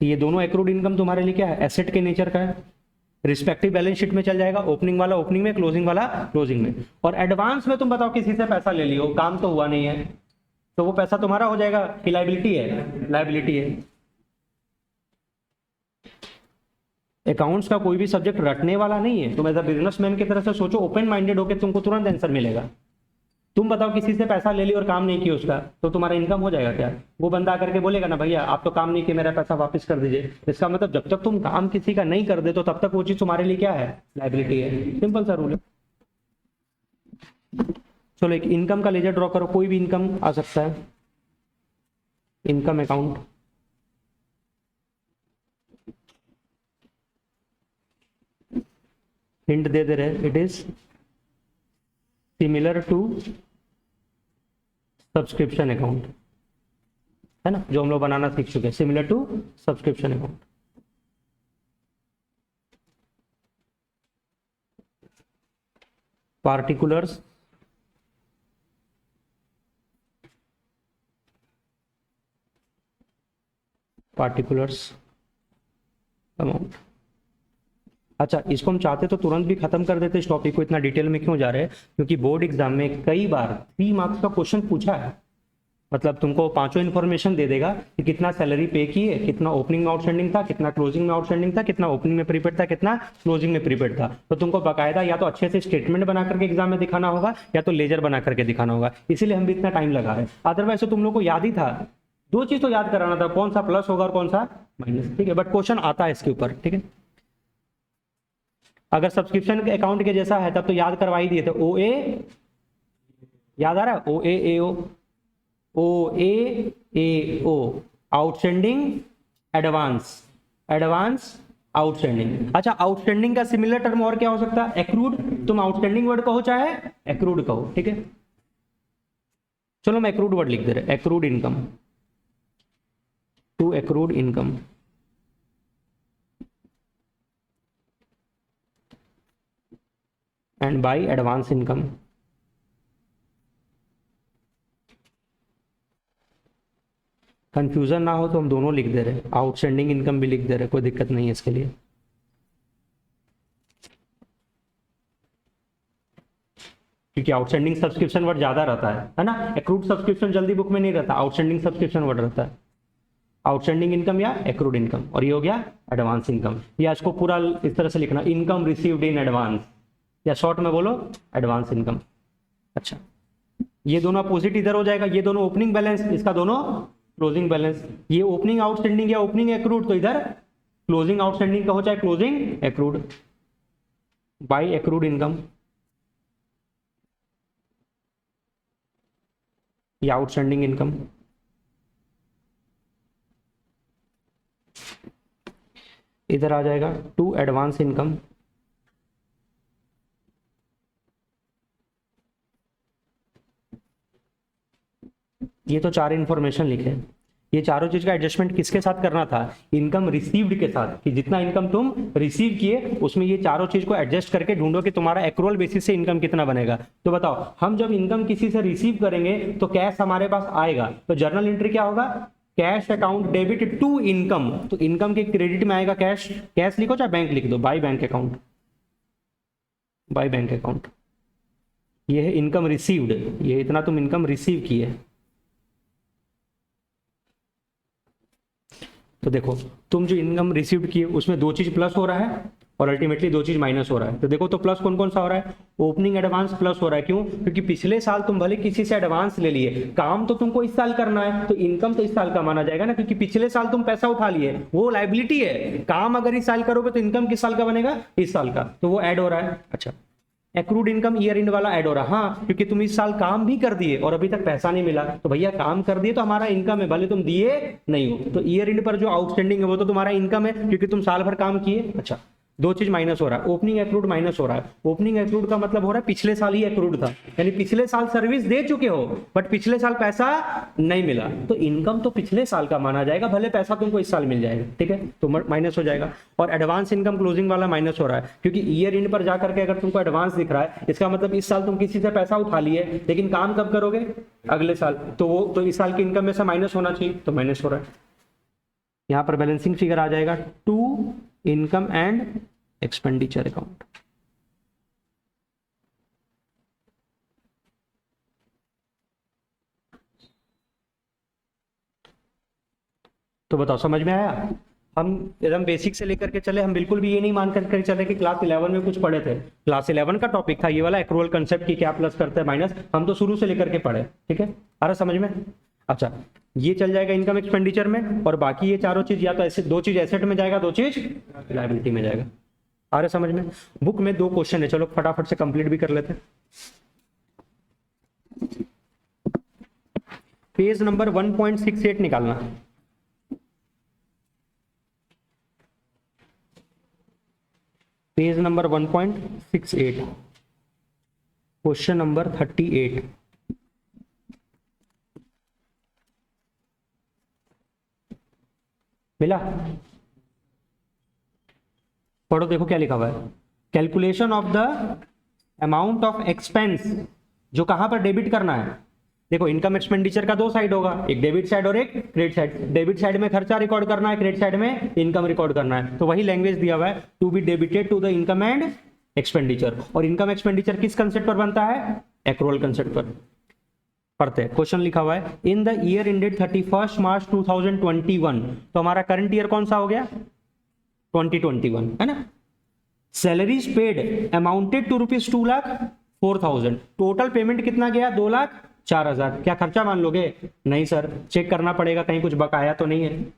ये दोनों एक्रूड इनकम तुम्हारे लिए क्या है, एसेट के नेचर का है। रिस्पेक्टिव बैलेंस शीट में चल जाएगा, ओपनिंग वाला ओपनिंग में, क्लोजिंग वाला क्लोजिंग में। और एडवांस में तुम बताओ किसी से पैसा ले लियो, काम तो हुआ नहीं है, तो वो पैसा तुम्हारा हो जाएगा कि लायबिलिटी है, लायबिलिटी है। अकाउंट्स का कोई भी सब्जेक्ट रटने वाला नहीं है, तुम एज अ बिजनेसमैन की तरह से सोचो, ओपन माइंडेड होकर तुमको तुरंत आंसर मिलेगा। तुम बताओ किसी से पैसा ले लिया और काम नहीं किया उसका, तो तुम्हारा इनकम हो जाएगा क्या, वो बंदा आकर के बोलेगा ना भैया आप तो काम नहीं किए, मेरा पैसा वापस कर दीजिए। इसका मतलब जब तक तुम काम किसी का नहीं कर दे तो तब तक वो चीज तुम्हारे लिए क्या है, लायबिलिटी है। सिंपल सा रूल है। चलो एक इनकम का लेजर ड्रॉ करो, कोई भी इनकम आ सकता है, इनकम अकाउंट। हिंट दे दे रहे, it is similar to subscription account, है ना, जो हम लोग बनाना सीख चुके हैं, similar to subscription account. Particulars particulars amount. अच्छा, इसको हम चाहते तो तुरंत भी खत्म कर देते इस टॉपिक को, इतना डिटेल में क्यों जा रहे हैं, क्योंकि बोर्ड एग्जाम में कई बार 3 मार्क्स का क्वेश्चन पूछा है। मतलब तुमको पांचों इन्फॉर्मेशन दे देगा कि कितना सैलरी पे किए, कितना ओपनिंग में आउटस्टैंडिंग था, कितना क्लोजिंग में आउटस्टैंडिंग था, कितना ओपनिंग में प्रीपेड था, कितना क्लोजिंग में प्रीपेड था। तो तुमको बाकायदा या तो अच्छे से स्टेटमेंट बना करके एग्जाम में दिखाना होगा या तो लेजर बना करके दिखाना होगा, इसीलिए हम भी इतना टाइम लगा रहे हैं। अदरवाइज तो तुम लोग को याद ही था, 2 चीज तो याद कराना था, कौन सा प्लस होगा और कौन सा माइनस, ठीक है। बट क्वेश्चन आता है इसके ऊपर, ठीक है। अगर सब्सक्रिप्शन अकाउंट के जैसा है तब तो याद करवा ही दिए थे, ओ ए याद आ रहा है, ओ ए ओ, ओ ए ओ, आउटस्टैंडिंग एडवांस, एडवांस आउटस्टैंडिंग। अच्छा, आउटस्टैंडिंग का सिमिलर टर्म और क्या हो सकता है, एक्रूड। तुम आउटस्टैंडिंग वर्ड कहो चाहे एक्रूड कहो, ठीक है। चलो मैं एक्रूड वर्ड लिख दे रहे, accrued income, to accrued income, and by advance income. Confusion ना हो तो हम दोनों लिख दे रहे, आउटस्टैंडिंग इनकम भी लिख दे रहे, कोई दिक्कत नहीं है इसके लिए, क्योंकि आउटस्टैंडिंग सब्सक्रिप्शन वर्ड ज्यादा रहता है ना। एक्रूड सब्सक्रिप्शन जल्दी बुक में नहीं रहता, आउटस्टैंडिंग सब्सक्रिप्शन वर्ड रहता है। आउटस्टैंडिंग इनकम या एक्रूड इनकम, और ये हो गया एडवांस इनकम। या इसको पूरा इस तरह से लिखना, इनकम रिसीव्ड इन एडवांस, या शॉर्ट में बोलो एडवांस इनकम। अच्छा, ये दोनों अपोजिट इधर हो जाएगा, ये दोनों ओपनिंग बैलेंस, इसका दोनों क्लोजिंग बैलेंस। ये ओपनिंग आउटस्टैंडिंग या ओपनिंग एक्रूड, तो इधर क्लोजिंग आउटस्टैंडिंग का हो चाहे closing accrued, by accrued income या आउटस्टैंडिंग इनकम। इधर आ जाएगा टू एडवांस इनकम, ये तो 4 इंफॉर्मेशन लिखे। ये चारों चीज का एडजस्टमेंट किसके साथ करना था, इनकम रिसीव्ड के साथ, कि जितना इनकम तुम रिसीव किए उसमें ये चारों चीज को एडजस्ट करके ढूंढो कि तुम्हारा एक्रूअल बेसिस से इनकम कितना बनेगा। तो बताओ, हम जब इनकम किसी से रिसीव करेंगे तो कैश हमारे पास आएगा, तो जर्नल एंट्री क्या होगा, cash account debit to income, तो इनकम के क्रेडिट में आएगा कैश, कैश लिखो चाहे बैंक लिख दो, by bank account, by bank account. ये है इनकम रिसीव्ड, ये इतना तुम इनकम रिसीव किए। तो देखो, तुम जो इनकम रिसीव्ड किए उसमें 2 चीज प्लस हो रहा है और अल्टीमेटली 2 चीज माइनस हो रहा है। तो देखो, तो प्लस कौन कौन सा हो रहा है, ओपनिंग एडवांस प्लस हो रहा है। क्यों, क्योंकि पिछले साल तुम भले किसी से एडवांस ले लिए, काम तो तुमको इस साल करना है, तो इनकम तो इस साल का माना जाएगा ना, क्योंकि पिछले साल तुम पैसा उठा लिए, वो लायबिलिटी है। काम अगर इस साल करोगे तो इनकम किस साल का बनेगा, इस साल का, तो वो ऐड हो रहा है। अच्छा, एक्रूड इनकम ईयर एंड वाला ऐड हो रहा है, हाँ, क्योंकि तुम इस साल काम भी कर दिए और अभी तक पैसा नहीं मिला, तो भैया काम कर दिए तो हमारा इनकम है, भले तुम दिए नहीं हो, तो ईयर एंड पर जो आउटस्टैंडिंग है वो तो तुम्हारा इनकम है, क्योंकि तुम साल भर काम किए। अच्छा, 2 चीज माइनस हो रहा है, ओपनिंग एक्रूड माइनस हो रहा है। ओपनिंग एक्रूड का मतलब हो रहा है पिछले साल ही एक्रूड था, यानी पिछले साल सर्विस दे चुके हो बट पिछले साल पैसा नहीं मिला, तो इनकम तो पिछले साल का माना जाएगा, भले पैसा तुमको इस साल मिल जाएगा, ठीक है, तो माइनस हो जाएगा। और एडवांस इनकम क्लोजिंग वाला माइनस हो रहा है, क्योंकि ईयर एंड पर जाकर के अगर तुमको एडवांस दिख रहा है, इसका मतलब इस साल तुम किसी से पैसा उठा लिए, लेकिन काम कब करोगे, अगले साल, तो वो तो इस साल की इनकम में से माइनस होना चाहिए, तो माइनस हो रहा है। यहां पर बैलेंसिंग फिगर आ जाएगा to income and expenditure account. तो बताओ, समझ में आया। हम एकदम बेसिक से लेकर के चले, हम बिल्कुल भी ये नहीं मान करके चले कि क्लास 11 में कुछ पढ़े थे। क्लास 11 का टॉपिक था ये वाला एक्रूअल कंसेप्ट की क्या प्लस करते हैं माइनस, हम तो शुरू से लेकर के पढ़े, ठीक है, आ रहा समझ में। अच्छा, ये चल जाएगा इनकम एक्सपेंडिचर में, और बाकी ये चारों चीज या तो ऐसे 2 चीज एसेट में जाएगा, 2 चीज लायबिलिटी में जाएगा। आ रहा समझ में। बुक में 2 क्वेश्चन है, चलो फटाफट से कंप्लीट भी कर लेते हैं। पेज नंबर 1.68 निकालना, पेज नंबर 1.68, क्वेश्चन नंबर 38। मिला, पढ़ो, देखो क्या लिखा हुआ है। Calculation of the amount of expense, जो कहां पर डेबिट करना है, देखो इनकम एक्सपेंडिचर का दो साइड होगा, एक डेबिट साइड और एक क्रेडिट साइड। डेबिट साइड में खर्चा रिकॉर्ड करना है, क्रेडिट साइड में इनकम रिकॉर्ड करना है। तो वही लैंग्वेज दिया हुआ है, to be debited to the income and expenditure. और इनकम एक्सपेंडिचर किस कंसेप्ट पर बनता है? एक्रूअल कंसेप्ट पर। पढ़ते हैं, क्वेश्चन लिखा हुआ है in the year ended 31 March 2021। तो हमारा करंट ईयर कौन सा हो गया? 2021 है ना। Salaries paid amounted to ₹2,04,000। Total payment कितना गया? 2,04,000। क्या खर्चा मान लोगे? नहीं सर, चेक करना पड़ेगा कहीं कुछ बकाया तो नहीं है।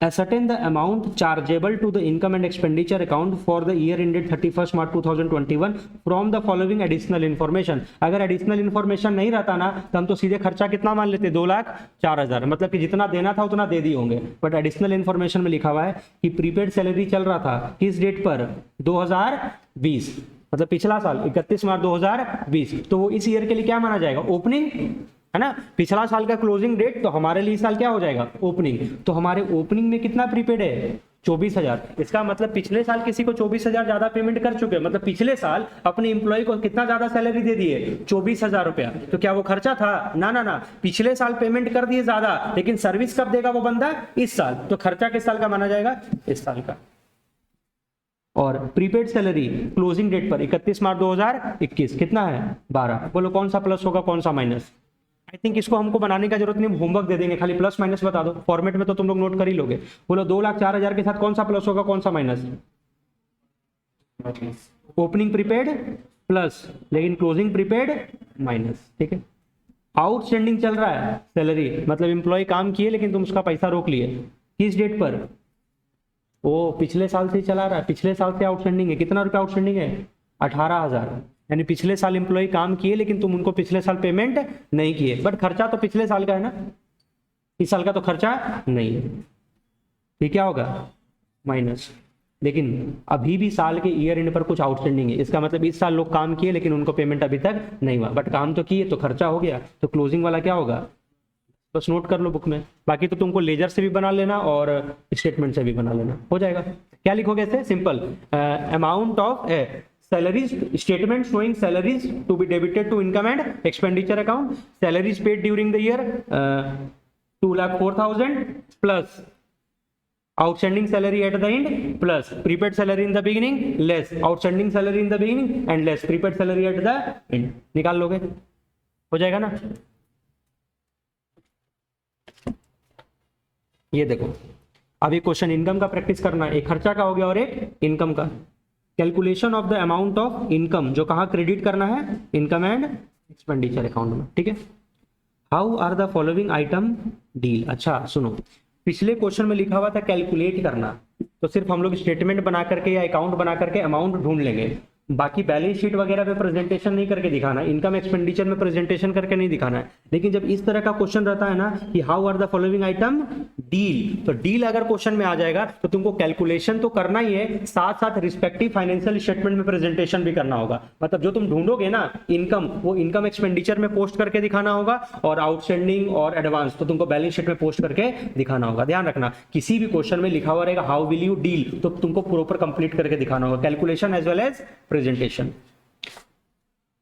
Ascertain the amount chargeable to the income and expenditure account for the year ended 31st March 2021 from the following additional information। अगर एडिशनल इन्फॉर्मेशन नहीं रहता ना तो हम तो सीधे खर्चा कितना मान लेते? 2,04,000। मतलब कि जितना देना था उतना दे दिए होंगे। बट एडिशनल इन्फॉर्मेशन में लिखा हुआ है कि प्रीपेड सैलरी चल रहा था किस डेट पर? 2020, मतलब पिछला साल 31 मार्च 2020। तो वो इस ईयर के लिए क्या माना जाएगा? ओपनिंग है ना। पिछला साल का क्लोजिंग डेट, तो हमारे लिए इस साल क्या हो जाएगा? ओपनिंग। तो हमारे ओपनिंग में कितना प्रीपेड है? 24,000। इसका मतलब पिछले साल किसी को 24,000 ज्यादा पेमेंट कर चुके हैं। मतलब पिछले साल अपने इंप्लॉय को कितना ज्यादा सैलरी दे दिए? 24,000 रुपया। तो क्या वो खर्चा था? ना ना ना, पिछले साल पेमेंट कर दिए ज्यादा, लेकिन सर्विस कब देगा वो बंदा? इस साल। तो खर्चा किस साल का माना जाएगा? इस साल का। और प्रीपेड सैलरी क्लोजिंग डेट पर 31 मार्च 2021 कितना है? 12। बोलो कौन सा प्लस होगा, कौन सा माइनस? आई थिंक इसको हमको बनाने का जरूरत नहीं, होमवर्क दे देंगे, खाली प्लस माइनस बता दो। फॉर्मेट में तो तुम लोग नोट कर ही लोगे। बोलो 2,04,000 के साथ कौन सा प्लस होगा, कौन सा माइनस? ओपनिंग प्रीपेड प्लस, लेकिन क्लोजिंग प्रीपेड माइनस। ठीक है। आउटस्टैंडिंग चल रहा है सैलरी, मतलब एम्प्लॉय काम किए लेकिन तुम उसका पैसा रोक लिए। किस डेट पर? वो पिछले साल से चला रहा है, पिछले साल से आउटस्टैंडिंग है। कितना रुपया आउटस्टैंडिंग है? 18,000। यानी पिछले साल एम्प्लॉय काम किए लेकिन तुम उनको पिछले साल पेमेंट नहीं किए। बट खर्चा तो पिछले साल का है ना, इस साल का तो खर्चा नहीं है। ये क्या होगा? माइनस। लेकिन अभी भी साल के ईयर एंड पर कुछ आउटस्टैंडिंग है। इसका मतलब इस साल लोग काम किए लेकिन उनको पेमेंट अभी तक नहीं हुआ। बट काम तो किए, तो खर्चा हो गया। तो क्लोजिंग वाला क्या होगा? बस नोट कर लो बुक में। बाकी तो तुमको लेजर से भी बना लेना और स्टेटमेंट से भी बना लेना, हो जाएगा। क्या लिखोगे ऐसे? Simple, amount of salaries statement showing salaries to be debited to income and expenditure account, salaries paid during the year 2,04,000 plus outstanding salary at the end plus prepaid salary in the beginning less outstanding salary in the beginning and less prepaid salary at the end। निकाल लोगे, हो जाएगा ना। ये देखो, अभी question income का practice करना है। एक खर्चा का हो गया और एक इनकम का। Calculation of the amount of income, जो कहाँ क्रेडिट करना है? इनकम एंड एक्सपेंडिचर अकाउंट में। ठीक है। How are the following item deal. अच्छा सुनो, पिछले क्वेश्चन में लिखा हुआ था कैलकुलेट करना, तो सिर्फ हम लोग स्टेटमेंट बना करके या अकाउंट बना करके अमाउंट ढूंढ लेंगे। बाकी बैलेंस शीट वगैरह पे प्रेजेंटेशन नहीं करके दिखाना, इनकम एक्सपेंडिचर में प्रेजेंटेशन करके नहीं दिखाना है। लेकिन जब इस तरह का क्वेश्चन रहता है ना कि how are the following item deal, तो डील अगर क्वेश्चन में आ जाएगा तो तुमको कैलकुलेशन तो करना ही है, साथ साथ रिस्पेक्टिव फाइनेंशियल स्टेटमेंट में प्रेजेंटेशन भी करना होगा। मतलब जो तुम ढूंढोगे ना इनकम, वो इनकम एक्सपेंडिचर में पोस्ट करके दिखाना होगा, और आउटस्टैंडिंग और एडवांस तो तुमको बैलेंस शीट में पोस्ट करके दिखाना होगा। ध्यान रखना, किसी भी क्वेश्चन में लिखा हुआ रहेगा हाउ विल यू डील, तो तुमको प्रॉपर कंप्लीट करके दिखाना होगा, calculation as well as presentation.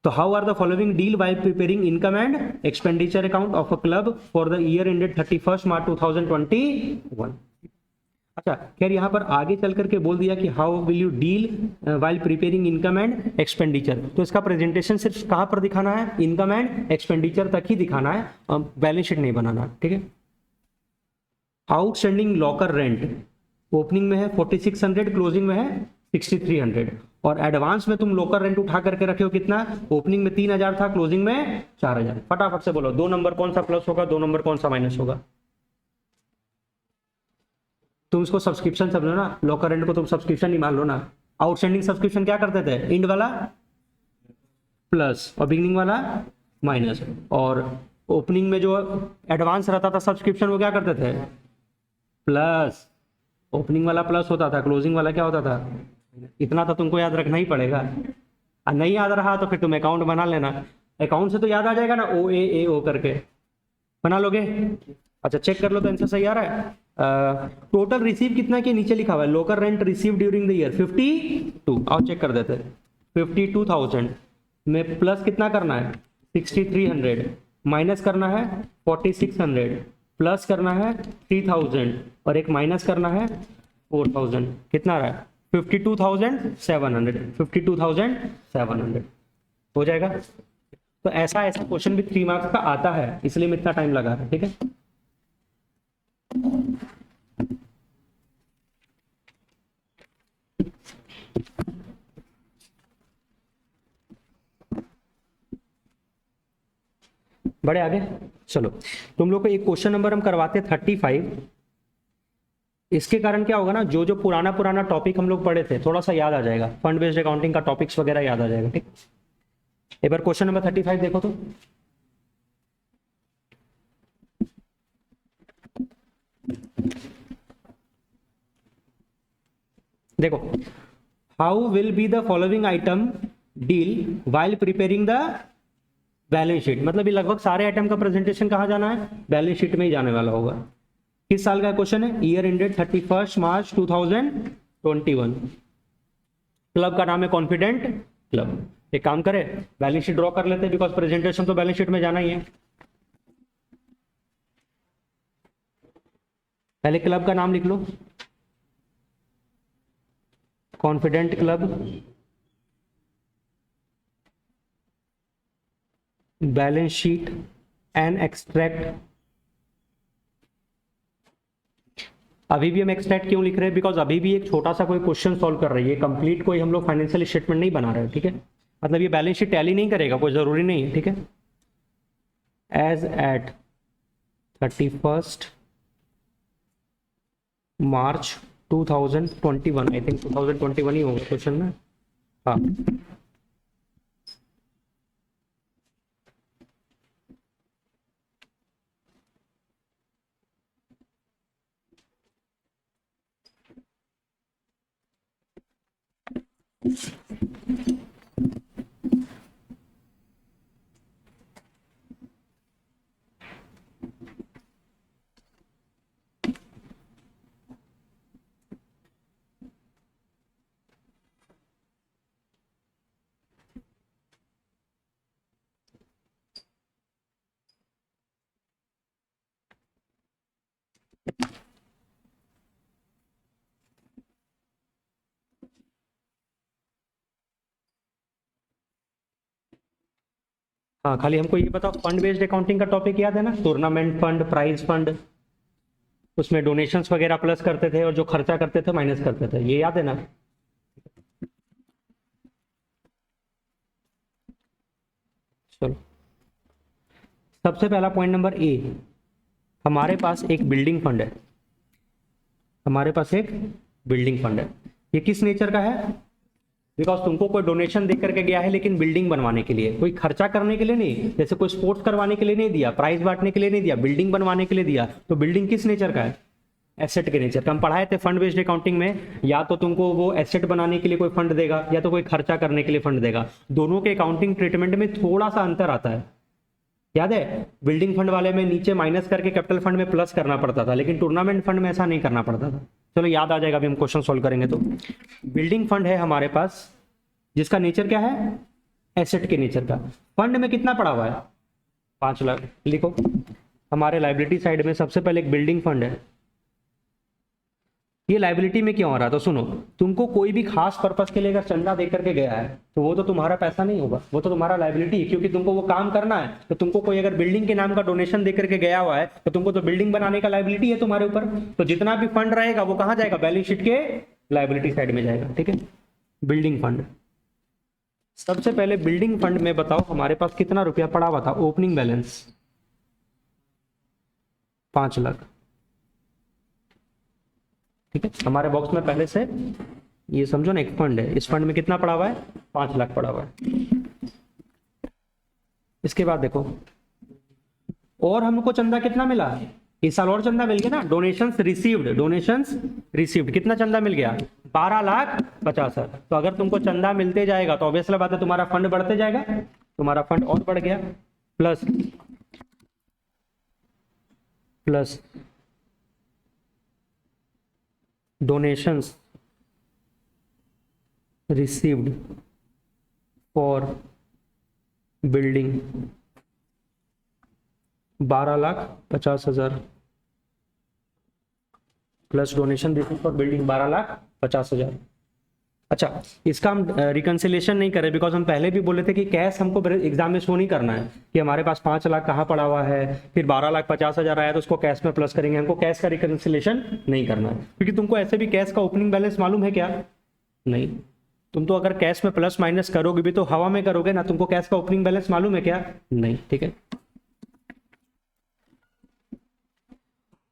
तो how are the following deal while preparing income and expenditure account of a club for the year ended 31 March 2021। अच्छा खैर, यहां पर आगे चल करके बोल दिया कि how will you deal while preparing income and expenditure. तो इसका प्रेजेंटेशन सिर्फ कहां पर दिखाना है? इनकम एंड एक्सपेंडिचर तक ही दिखाना है, बैलेंस शीट नहीं बनाना। ठीक है। आउटस्टैंडिंग लॉकर रेंट ओपनिंग में है 4600, क्लोजिंग में है 6300, और एडवांस में तुम लोकर रेंट उठा करके रखे हो कितना? ओपनिंग में 3000 था, क्लोजिंग में 4000। फटाफट से बोलो 2 नंबर कौन सा प्लस होगा, 2 नंबर कौन सा माइनस होगा? तुम इसको सब्सक्रिप्शन समझो ना, लोकर रेंट को तुम सब्सक्रिप्शन ही मान लो ना। आउटस्टैंडिंग सब्सक्रिप्शन क्या करते थे? इंड वाला प्लस और बिगिनिंग वाला माइनस, और ओपनिंग में जो एडवांस रहता था सब्सक्रिप्शन वो क्या करते थे? प्लस। ओपनिंग वाला प्लस होता था, क्लोजिंग वाला क्या होता था? इतना तो तुमको याद रखना ही पड़ेगा, और नहीं याद रहा तो फिर तुम अकाउंट बना लेना। अकाउंट से तो याद आ जाएगा ना, ओ ए ओ करके बना लोगे। अच्छा चेक कर लो तो आंसर सही आ रहा है। टोटल रिसीव कितना के नीचे लिखा हुआ है, locker rent receive during the year 52। आओ चेक कर देते हैं। 52,000 में प्लस कितना करना है? 6300 माइनस करना है 4600, प्लस करना है 3000 और एक माइनस करना है 4000, कितना आ रहा है 52,700, 52,700 हो जाएगा। तो ऐसा ऐसा क्वेश्चन भी 3 मार्क्स का आता है, इसलिए मैं इतना टाइम लगा रहा है, ठीक है। बड़े आगे चलो, तुम लोग को एक क्वेश्चन नंबर हम करवाते 35। इसके कारण क्या होगा ना, जो जो पुराना पुराना टॉपिक हम लोग पढ़े थे थोड़ा सा याद आ जाएगा, फंड बेस्ड अकाउंटिंग का टॉपिक्स वगैरह याद आ जाएगा, ठीक। एक बार क्वेश्चन नंबर 35 देखो तो। देखो, how will be the following item deal while preparing the balance sheet. मतलब ये लगभग सारे आइटम का प्रेजेंटेशन कहाँ जाना है, बैलेंस शीट में ही जाने वाला होगा। किस साल का क्वेश्चन है, ईयर एंडेड 31 मार्च 2021। क्लब का नाम है कॉन्फिडेंट क्लब। एक काम करे, बैलेंस शीट ड्रॉ कर लेते हैं, बिकॉज प्रेजेंटेशन तो बैलेंस शीट में जाना ही है। पहले क्लब का नाम लिख लो, confident club, balance sheet and extract. अभी भी हम एक्सट्रैक्ट क्यों लिख रहे हैं, बिकॉज अभी भी एक छोटा सा कोई क्वेश्चन सॉल्व कर रही है, कंप्लीट कोई हम लोग फाइनेंशियल स्टेटमेंट नहीं बना रहे हैं, ठीक है। मतलब ये बैलेंस शीट टैली नहीं करेगा, कोई जरूरी नहीं है, ठीक है। As at 31 March 2021, I think 2021 ही होगा क्वेश्चन में, हाँ। हाँ, खाली हमको ये बताओ, फंड बेस्ड अकाउंटिंग का टॉपिक याद है ना, टूर्नामेंट फंड, प्राइज फंड, उसमें डोनेशंस वगैरह प्लस करते थे और जो खर्चा करते थे माइनस करते थे, ये याद है ना। चलो, सबसे पहला पॉइंट नंबर ए, हमारे पास एक बिल्डिंग फंड है। हमारे पास एक बिल्डिंग फंड है, ये किस नेचर का है, बिकॉज तुमको कोई डोनेशन दे करके गया है, लेकिन बिल्डिंग बनवाने के लिए, कोई खर्चा करने के लिए नहीं, जैसे कोई स्पोर्ट्स करवाने के लिए नहीं दिया, प्राइज बांटने के लिए नहीं दिया, बिल्डिंग बनवाने के लिए दिया। तो बिल्डिंग किस नेचर का है, एसेट के नेचर का। हम पढ़ाए थे फंड बेस्ड अकाउंटिंग में, या तो तुमको वो एसेट बनाने के लिए कोई फंड देगा, या तो कोई खर्चा करने के लिए फंड देगा। दोनों के अकाउंटिंग ट्रीटमेंट में थोड़ा सा अंतर आता है, याद है। बिल्डिंग फंड वाले में नीचे माइनस करके कैपिटल फंड में प्लस करना पड़ता था, लेकिन टूर्नामेंट फंड में ऐसा नहीं करना पड़ता था। चलो याद आ जाएगा, अभी हम क्वेश्चन सोल्व करेंगे। तो बिल्डिंग फंड है हमारे पास, जिसका नेचर क्या है, एसेट के नेचर का। फंड में कितना पड़ा हुआ है, 5 लाख। लिखो, हमारे लाइबिलिटी साइड में सबसे पहले एक बिल्डिंग फंड है। ये लाइबिलिटी में क्यों आ रहा, तो सुनो, तुमको कोई भी खास पर्पस के लिए अगर चंदा दे करके गया है, तो वो तो तुम्हारा पैसा नहीं होगा, वो तो तुम्हारा लाइबिलिटी है, क्योंकि तुमको वो काम करना है। तो तुमको कोई अगर बिल्डिंग के नाम का डोनेशन दे करके गया हुआ है, तो तुमको तो बिल्डिंग बनाने का लाइबिलिटी है तुम्हारे ऊपर। तो जितना भी फंड रहेगा वो कहाँ जाएगा, बैलेंस शीट के लाइबिलिटी साइड में जाएगा, ठीक है। बिल्डिंग फंड, सबसे पहले बिल्डिंग फंड में बताओ हमारे पास कितना रुपया पड़ा हुआ था, ओपनिंग बैलेंस 5 लाख, ठीक है। हमारे बॉक्स में पहले से ये समझो ना, एक फंड है, इस फंड में कितना पड़ा हुआ है, 5 लाख पड़ा हुआ है। इसके बाद देखो, और हमको चंदा कितना मिला, इस साल और चंदा मिल गया ना, डोनेशंस रिसीव्ड, डोनेशंस रिसीव्ड, कितना चंदा मिल गया, 12,50,000। तो अगर तुमको चंदा मिलते जाएगा तो ऑब्वियसली बात है तुम्हारा फंड बढ़ते जाएगा, तुम्हारा फंड और बढ़ गया। Plus plus donations received for building 12,50,000 plus donation receive for building 12,50,000। अच्छा, इसका हम रिकंसिलेशन नहीं करें बिकॉज हम पहले भी बोले थे कि कैश हमको एग्जाम में शो नहीं करना है कि हमारे पास 5 लाख कहाँ पड़ा हुआ है, फिर 12,50,000 आया तो उसको कैश में प्लस करेंगे। हमको कैश का रिकंसिलेशन नहीं करना है क्योंकि तुमको ऐसे भी कैश का ओपनिंग बैलेंस मालूम है क्या? नहीं। तुम तो अगर कैश में प्लस माइनस करोगे भी तो हवा में करोगे ना, तुमको कैश का ओपनिंग बैलेंस मालूम है क्या? नहीं। ठीक है,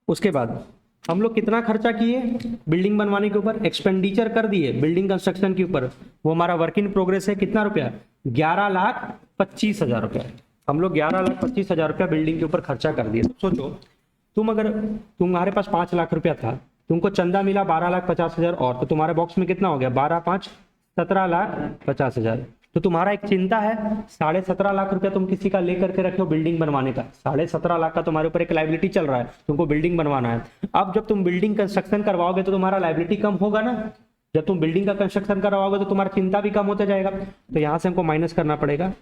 उसके बाद हम लोग कितना खर्चा किए बिल्डिंग बनवाने के ऊपर? एक्सपेंडिचर कर दिए बिल्डिंग कंस्ट्रक्शन के ऊपर, वो हमारा वर्क इन प्रोग्रेस है। कितना रुपया? 11,25,000 रुपया। हम लोग 11,25,000 रुपया बिल्डिंग के ऊपर खर्चा कर दिए। सोचो तुम्हारे पास 5 लाख रुपया था, तुमको चंदा मिला 12,50,000 और, तो तुम्हारे बॉक्स में कितना हो गया? 12,5 17,50,000। तो तुम्हारा एक चिंता है 17.5 लाख रुपया तुम किसी का लेकर के रखे हो बिल्डिंग बनवाने का। 17.5 लाख का तुम्हारे ऊपर एक लाइबिलिटी चल रहा है, तुमको बिल्डिंग बनवाना है। अब जब तुम बिल्डिंग कंस्ट्रक्शन करवाओगे तो तुम्हारा लाइबिलिटी कम होगा ना। जब तुम बिल्डिंग का कंस्ट्रक्शन करवाओगे तो तुम्हारा चिंता भी कम होता जाएगा। तो यहां से हमको माइनस करना पड़ेगा,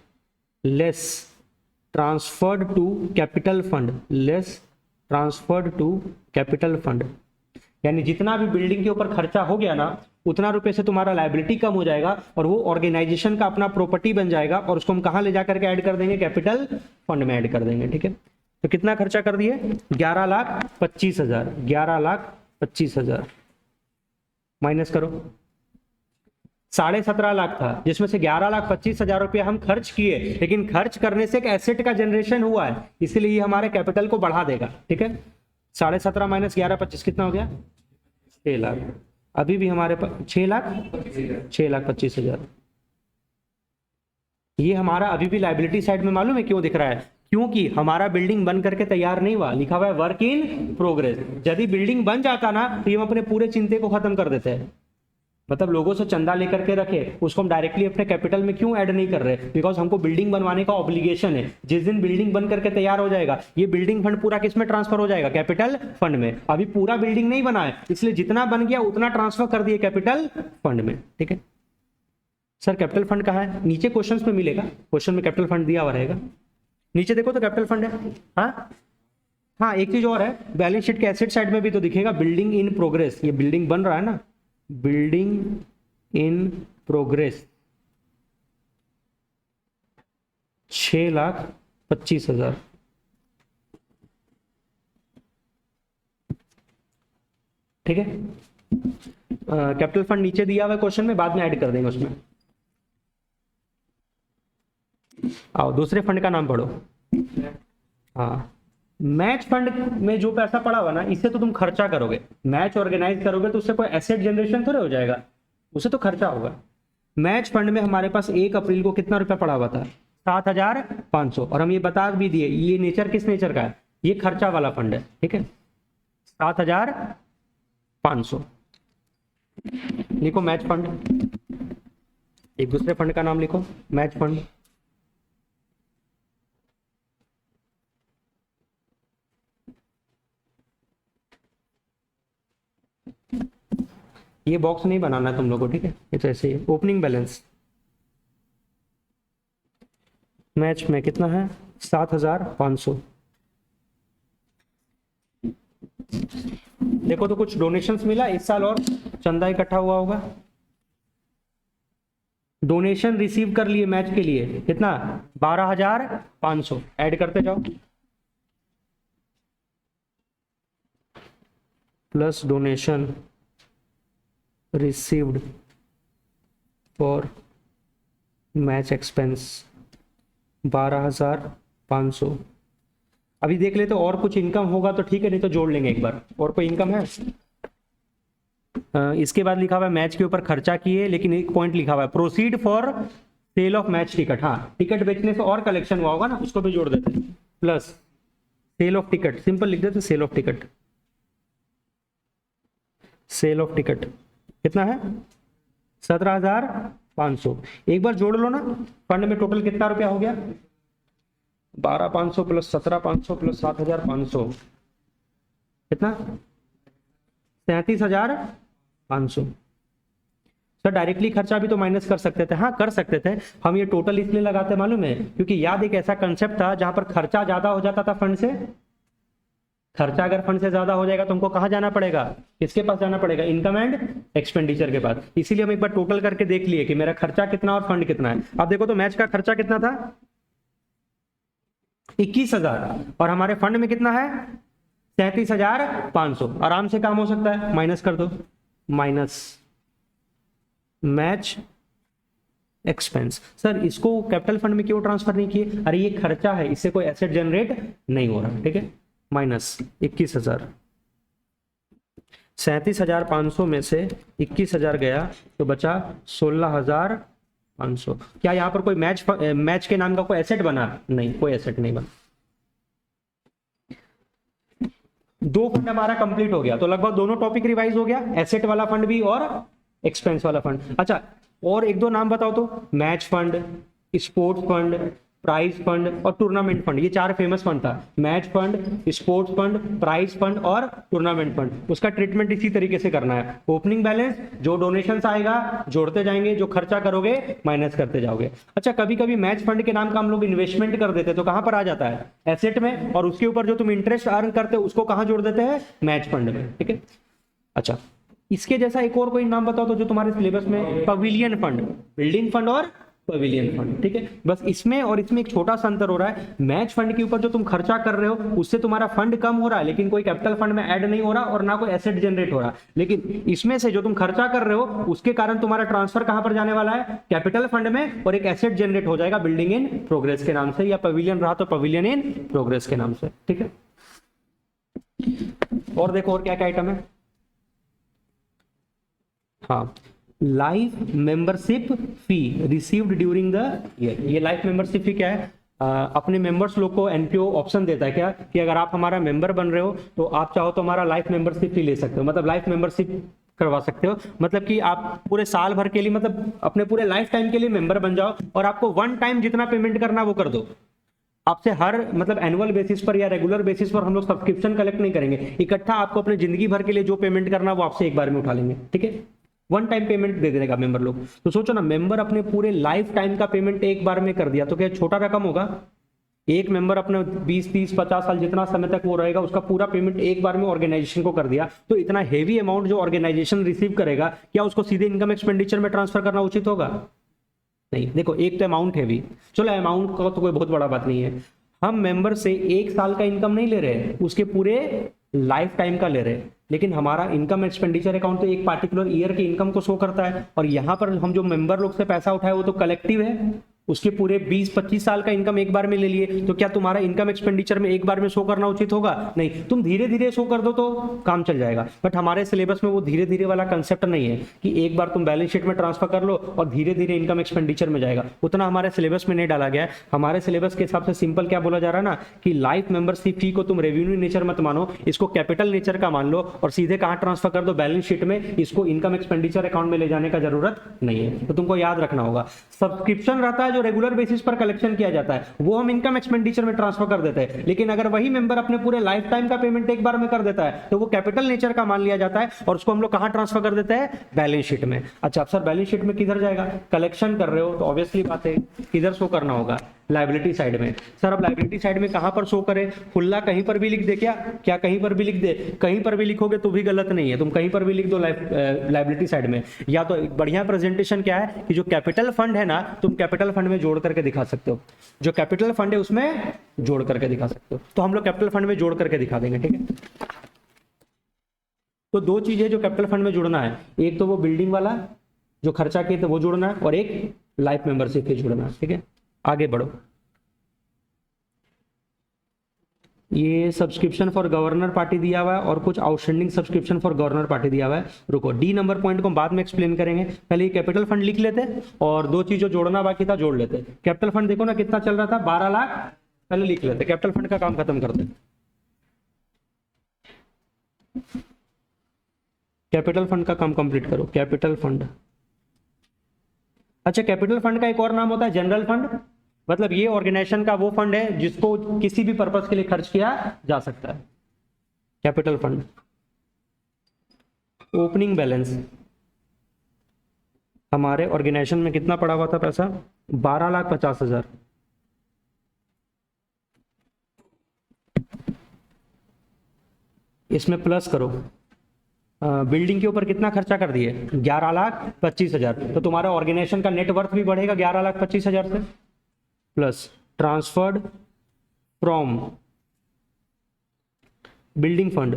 less transferred to capital fund, less transferred to capital fund. यानी जितना भी बिल्डिंग के ऊपर खर्चा हो गया ना, उतना रुपए से तुम्हारा लायबिलिटी कम हो जाएगा और वो ऑर्गेनाइजेशन का अपना प्रॉपर्टी बन जाएगा और उसको हम कहां ले जाकर के ऐड कर देंगे? कैपिटल फंड में ऐड कर देंगे। ठीक है, तो कितना खर्चा कर दिए? 11,25,000। 11,25,000 माइनस करो, 17.5 लाख था जिसमें से 11,25,000 रुपया हम खर्च किए, लेकिन खर्च करने से एक एसेट का जनरेशन हुआ है, इसीलिए ये हमारे कैपिटल को बढ़ा देगा। ठीक है, 17.5 माइनस 11,25 कितना हो गया? 6 लाख। अभी भी हमारे पास 6,25,000। ये हमारा अभी भी लाइबिलिटी साइड में मालूम है क्यों दिख रहा है? क्योंकि हमारा बिल्डिंग बन करके तैयार नहीं हुआ, लिखा हुआ है वर्क इन प्रोग्रेस। यदि बिल्डिंग बन जाता ना तो ये हम अपने पूरे चिंते को खत्म कर देते हैं। मतलब लोगों से चंदा लेकर के रखे, उसको हम डायरेक्टली अपने कैपिटल में क्यों ऐड नहीं कर रहे? बिकॉज हमको बिल्डिंग बनवाने का ऑब्लिगेशन है। जिस दिन बिल्डिंग बन करके तैयार हो जाएगा, ये बिल्डिंग फंड पूरा किस में ट्रांसफर हो जाएगा? कैपिटल फंड में। अभी पूरा बिल्डिंग नहीं बना है, इसलिए जितना बन गया उतना ट्रांसफर कर दिए कैपिटल फंड में। ठीक है सर, कैपिटल फंड कहाँ है? नीचे क्वेश्चन में मिलेगा, क्वेश्चन में कैपिटल फंड दिया हुआ रहेगा। नीचे देखो तो कैपिटल फंड है। हाँ, एक चीज और है, बैलेंस शीट के एसेट साइड में भी तो दिखेगा बिल्डिंग इन प्रोग्रेस। ये बिल्डिंग बन रहा है ना, बिल्डिंग इन प्रोग्रेस 6,25,000। ठीक है, कैपिटल फंड नीचे दिया हुआ है क्वेश्चन में, बाद में ऐड कर देंगे उसमें। आओ दूसरे फंड का नाम पढ़ो। हाँ, मैच फंड में जो पैसा पड़ा हुआ ना, इससे तो तुम खर्चा करोगे। मैच ऑर्गेनाइज करोगे तो उससे कोई एसेट जनरेशन थोड़ा हो जाएगा, उससे तो खर्चा होगा। मैच फंड में हमारे पास 1 अप्रैल को कितना रुपया पड़ा हुआ था? 7,500। और हम ये बता भी दिए ये नेचर किस नेचर का है? ये खर्चा वाला फंड है। ठीक है, 7,500 लिखो मैच फंड। एक दूसरे फंड का नाम लिखो, मैच फंड। ये बॉक्स नहीं बनाना है तुम लोगों को, ठीक है? ये तो ऐसे ही। ओपनिंग बैलेंस मैच में कितना है? 7,500। देखो तो कुछ डोनेशंस मिला इस साल और चंदा इकट्ठा हुआ होगा। डोनेशन रिसीव कर लिए मैच के लिए कितना? 12,500। ऐड करते जाओ, plus donation received for match expense 12,500। अभी देख लेते और कुछ इनकम होगा तो ठीक है, नहीं तो जोड़ लेंगे एक बार। और कोई इनकम है? इसके बाद लिखा हुआ है मैच के ऊपर खर्चा किए, लेकिन एक पॉइंट लिखा हुआ है proceed for sale of match ticket. हाँ, टिकट बेचने से और कलेक्शन हुआ होगा ना, उसको भी जोड़ देते हैं। Plus sale of ticket, simple लिख देते sale of ticket. Sale of ticket कितना है? 17,500। एक बार जोड़ लो ना, फंड में टोटल कितना रुपया हो गया? 12,500 प्लस 17,500 प्लस 7,500 कितना? 37,500। सर डायरेक्टली खर्चा भी तो माइनस कर सकते थे, हाँ कर सकते थे। हम ये टोटल इसलिए लगाते मालूम है, क्योंकि याद एक ऐसा कंसेप्ट था जहां पर खर्चा ज्यादा हो जाता था फंड से। खर्चा अगर फंड से ज्यादा हो जाएगा तो हमको कहां जाना पड़ेगा, किसके पास जाना पड़ेगा, इनकम एंड एक्सपेंडिचर के पास। इसीलिए हम एक बार टोटल करके देख लिए कि मेरा खर्चा कितना और फंड कितना है। अब देखो तो मैच का खर्चा कितना था, 21,000, और हमारे फंड में कितना है 37,500। आराम से काम हो सकता है, माइनस कर दो, माइनस मैच एक्सपेंस। सर इसको कैपिटल फंड में क्यों ट्रांसफर नहीं किए, अरे ये खर्चा है, इससे कोई एसेट जनरेट नहीं हो रहा, ठीक है। माइनस 21,000, 37,500 में से 21,000 गया तो बचा 16,500। क्या यहां पर कोई मैच के नाम का कोई एसेट बना, नहीं कोई एसेट नहीं बना। दो फंड हमारा कंप्लीट हो गया, तो लगभग दोनों टॉपिक रिवाइज हो गया, एसेट वाला फंड भी और एक्सपेंस वाला फंड। अच्छा और एक दो नाम बताओ तो, match fund, sports fund, prize fund और टूर्नामेंट फंड, ये चार फेमस फंड था। Match fund, sports fund, prize fund और टूर्नामेंट फंड। उसका ट्रीटमेंट इसी तरीके से करना है, ओपनिंग बैलेंस जो डोनेशन आएगा जोड़ते जाएंगे, जो खर्चा करोगे माइनस करते जाओगे। अच्छा कभी कभी मैच फंड के नाम का हम लोग इन्वेस्टमेंट कर देते, तो कहां पर आ जाता है, एसेट में, और उसके ऊपर जो तुम इंटरेस्ट अर्न करते हो उसको कहां जोड़ देते हैं, मैच फंड में, ठीक है। अच्छा इसके जैसा एक और कोई नाम बताओ तो जो तुम्हारे सिलेबस में, पवेलियन फंड, बिल्डिंग फंड और पवेलियन फंड, ठीक है। बस इसमें और इसमें एक छोटा सा अंतर हो रहा है, मैच फंड के ऊपर जो तुम खर्चा कर रहे हो उससे तुम्हारा फंड कम हो रहा है, लेकिन कोई कैपिटल फंड में ऐड नहीं हो रहा और ना कोई एसेट जनरेट हो रहा। लेकिन इसमें से जो तुम खर्चा कर रहे हो उसके कारण तुम्हारा ट्रांसफर कहां पर जाने वाला है, कैपिटल फंड में, और एक एसेट जनरेट हो जाएगा बिल्डिंग इन प्रोग्रेस के नाम से, या पवेलियन रहा तो पवेलियन इन प्रोग्रेस के नाम से, ठीक है। और देखो और क्या क्या आइटम है, हाँ life membership fee received during the year. ये लाइफ मेंबरशिप फी क्या है, अपने मेंबर्स लोग को एनपीओ ऑप्शन देता है क्या, कि अगर आप हमारा मेंबर बन रहे हो तो आप चाहो तो हमारा लाइफ मेंबरशिप फी ले सकते हो, मतलब लाइफ मेंबरशिप करवा सकते हो। मतलब कि आप पूरे साल भर के लिए, मतलब अपने पूरे लाइफ टाइम के लिए मेंबर बन जाओ, और आपको वन टाइम जितना पेमेंट करना वो कर दो। आपसे हर मतलब एनुअल बेसिस पर या रेगुलर बेसिस पर हम लोग सब्सक्रिप्शन कलेक्ट नहीं करेंगे, इकट्ठा आपको अपने जिंदगी भर के लिए जो पेमेंट करना वो आपसे एक बार में उठा लेंगे, ठीक है। वन टाइम पेमेंट दे देने का मेंबर लोग। तो सोचो ना, मेंबर अपने पूरे लाइफ टाइम का पेमेंट एक बार में कर दिया तो क्या छोटा रकम होगा, एक मेंबर अपने 20, 30, 50 साल जितना समय तक वो रहेगा उसका पूरा पेमेंट एक बार में ऑर्गेनाइजेशन को कर दिया, तो इतना हेवी अमाउंट जो ऑर्गेनाइजेशन रिसीव करेगा, क्या उसको सीधे इनकम एक्सपेंडिचर में ट्रांसफर करना उचित होगा, नहीं। देखो एक तो अमाउंट हैवी, चलो अमाउंट का तो कोई बहुत बड़ा बात नहीं है, हम मेंबर से एक साल का इनकम नहीं ले रहे, उसके पूरे लाइफ टाइम का ले रहे हैं। लेकिन हमारा इनकम एक्सपेंडिचर अकाउंट तो एक पार्टिकुलर ईयर की इनकम को शो करता है, और यहाँ पर हम जो मेंबर लोग से पैसा उठाए वो तो कलेक्टिव है, उसके पूरे 20-25 साल का इनकम एक बार में ले लिए, तो क्या तुम्हारा इनकम एक्सपेंडिचर में एक बार में शो करना उचित होगा, नहीं। तुम धीरे धीरे शो कर दो तो काम चल जाएगा, बट हमारे सिलेबस में वो धीरे धीरे वाला कंसेप्ट नहीं है कि एक बार तुम बैलेंस शीट में ट्रांसफर कर लो और धीरे धीरे इनकम एक्सपेंडिचर में जाएगा, उतना हमारे सिलेबस में नहीं डाला गया है। हमारे सिलेबस के हिसाब से सिंपल क्या बोला जा रहा है ना, कि लाइफ मेंबरशिप फी को तुम रेवेन्यू नेचर मत मानो, इसको कैपिटल नेचर का मान लो, और सीधे कहां ट्रांसफर कर दो, बैलेंस शीट में। इसको इनकम एक्सपेंडिचर अकाउंट में ले जाने का जरूरत नहीं है, तो तुमको याद रखना होगा। सब्सक्रिप्शन रहता है जो रेगुलर बेसिस पर कलेक्शन किया जाता है, वो हम इनकम एक्सपेंडिचर में ट्रांसफर कर देते हैं, लेकिन अगर वही मेंबर अपने पूरे लाइफ टाइम का पेमेंट एक बार में कर देता है तो वो कैपिटल नेचर का मान लिया जाता है, और उसको हम लोग कहां ट्रांसफर कर देते हैं, बैलेंस शीट में। अच्छा सर बैलेंस शीट में किधर जाएगा, कलेक्शन कर रहे हो तो ऑब्वियसली बात है किधर शो करना होगा, लायबिलिटी साइड में। सर अब लायबिलिटी साइड में कहां पर शो करें, खुला कहीं पर भी लिख दे, क्या कहीं पर भी लिख दे, कहीं पर भी लिखोगे तो भी गलत नहीं है, तुम कहीं पर भी लिख दो लायबिलिटी साइड में। या तो एक बढ़िया प्रेजेंटेशन क्या है कि जो कैपिटल फंड है ना, तुम कैपिटल फंड में जोड़ करके दिखा सकते हो, जो कैपिटल फंड है उसमें जोड़ करके दिखा सकते हो, तो हम लोग कैपिटल फंड में जोड़ करके दिखा देंगे, ठीक है। तो दो चीजें जो कैपिटल फंड में जोड़ना है, एक तो वो बिल्डिंग वाला जो खर्चा किए थे वो जोड़ना है, और एक लाइफ मेंबरशिप फी जोड़ना है, ठीक है। आगे बढ़ो, ये सब्सक्रिप्शन फॉर गवर्नर पार्टी दिया हुआ है और कुछ outstanding subscription for governor party दिया हुआ है। रुको, डी नंबर पॉइंट को हम बाद में एक्सप्लेन करेंगे, पहले ये कैपिटल फंड लिख लेते और दो चीजों जोड़ना बाकी था जोड़ लेते। कैपिटल फंड देखो ना कितना चल रहा था, 12 लाख, पहले लिख लेते, कैपिटल फंड का काम खत्म करते। कैपिटल फंड का काम कंप्लीट करो, कैपिटल फंड। अच्छा कैपिटल फंड का एक और नाम होता है जनरल फंड, मतलब ये ऑर्गेनाइजेशन का वो फंड है जिसको किसी भी पर्पस के लिए खर्च किया जा सकता है। कैपिटल फंड, ओपनिंग बैलेंस, हमारे ऑर्गेनाइजेशन में कितना पड़ा हुआ था पैसा? 12,50,000। इसमें प्लस करो, बिल्डिंग के ऊपर कितना खर्चा कर दिए? 11,25,000। तो तुम्हारा ऑर्गेनाइजेशन का नेटवर्थ भी बढ़ेगा 11,25,000 से। Plus transferred from building fund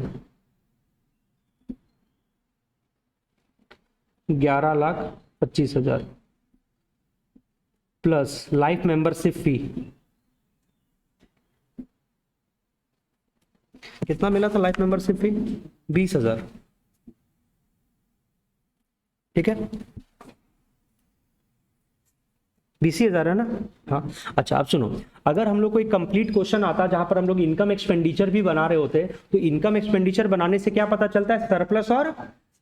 11,25,000 plus life membership fee कितना मिला था? Life membership fee 20,000। ठीक है, 20,000 है ना? हाँ। अच्छा आप सुनो, अगर हम लोग को एक कंप्लीट क्वेश्चन आता जहां पर हम लोग इनकम एक्सपेंडिचर भी बना रहे होते, तो इनकम एक्सपेंडिचर बनाने से क्या पता चलता है? सरप्लस और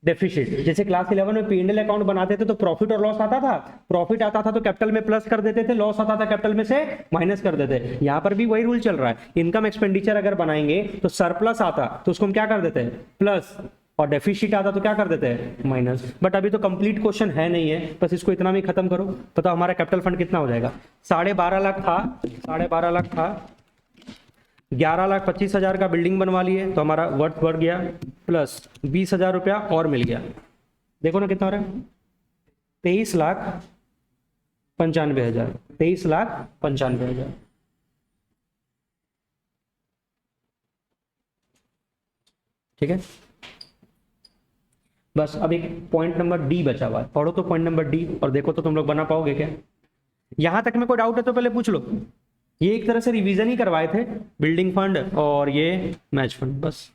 डेफिसिट। जैसे क्लास 11 में P&L अकाउंट बनाते थे तो प्रॉफिट और लॉस आता था, प्रॉफिट आता था तो कैपिटल में प्लस कर देते थे, लॉस आता था कैपिटल में से माइनस कर देते। यहां पर भी वही रूल चल रहा है। इनकम एक्सपेंडिचर अगर बनाएंगे तो सरप्लस आता तो उसको हम क्या कर देते हैं? प्लस, और डेफिसिट आता तो क्या कर देते हैं? माइनस। बट अभी तो कंप्लीट क्वेश्चन है नहीं है, बस इसको इतना में खत्म करो। बताओ हमारा कैपिटल फंड कितना हो जाएगा? 12.5 लाख था, 12.5 लाख था, 11,25,000 का बिल्डिंग बनवा लिए तो हमारा वर्थ बढ़ गया, प्लस 20,000 रुपया और मिल गया। देखो ना कितना हो रहा है? 23,95,000, 23,95,000। ठीक है, बस अब एक पॉइंट नंबर डी बचा हुआ है, पढ़ो तो पॉइंट नंबर डी और देखो तो तुम लोग बना पाओगे क्या। यहां तक में कोई डाउट है तो पहले पूछ लो। ये एक तरह से रिवीजन ही करवाए थे, बिल्डिंग फंड और ये मैच फंड। बस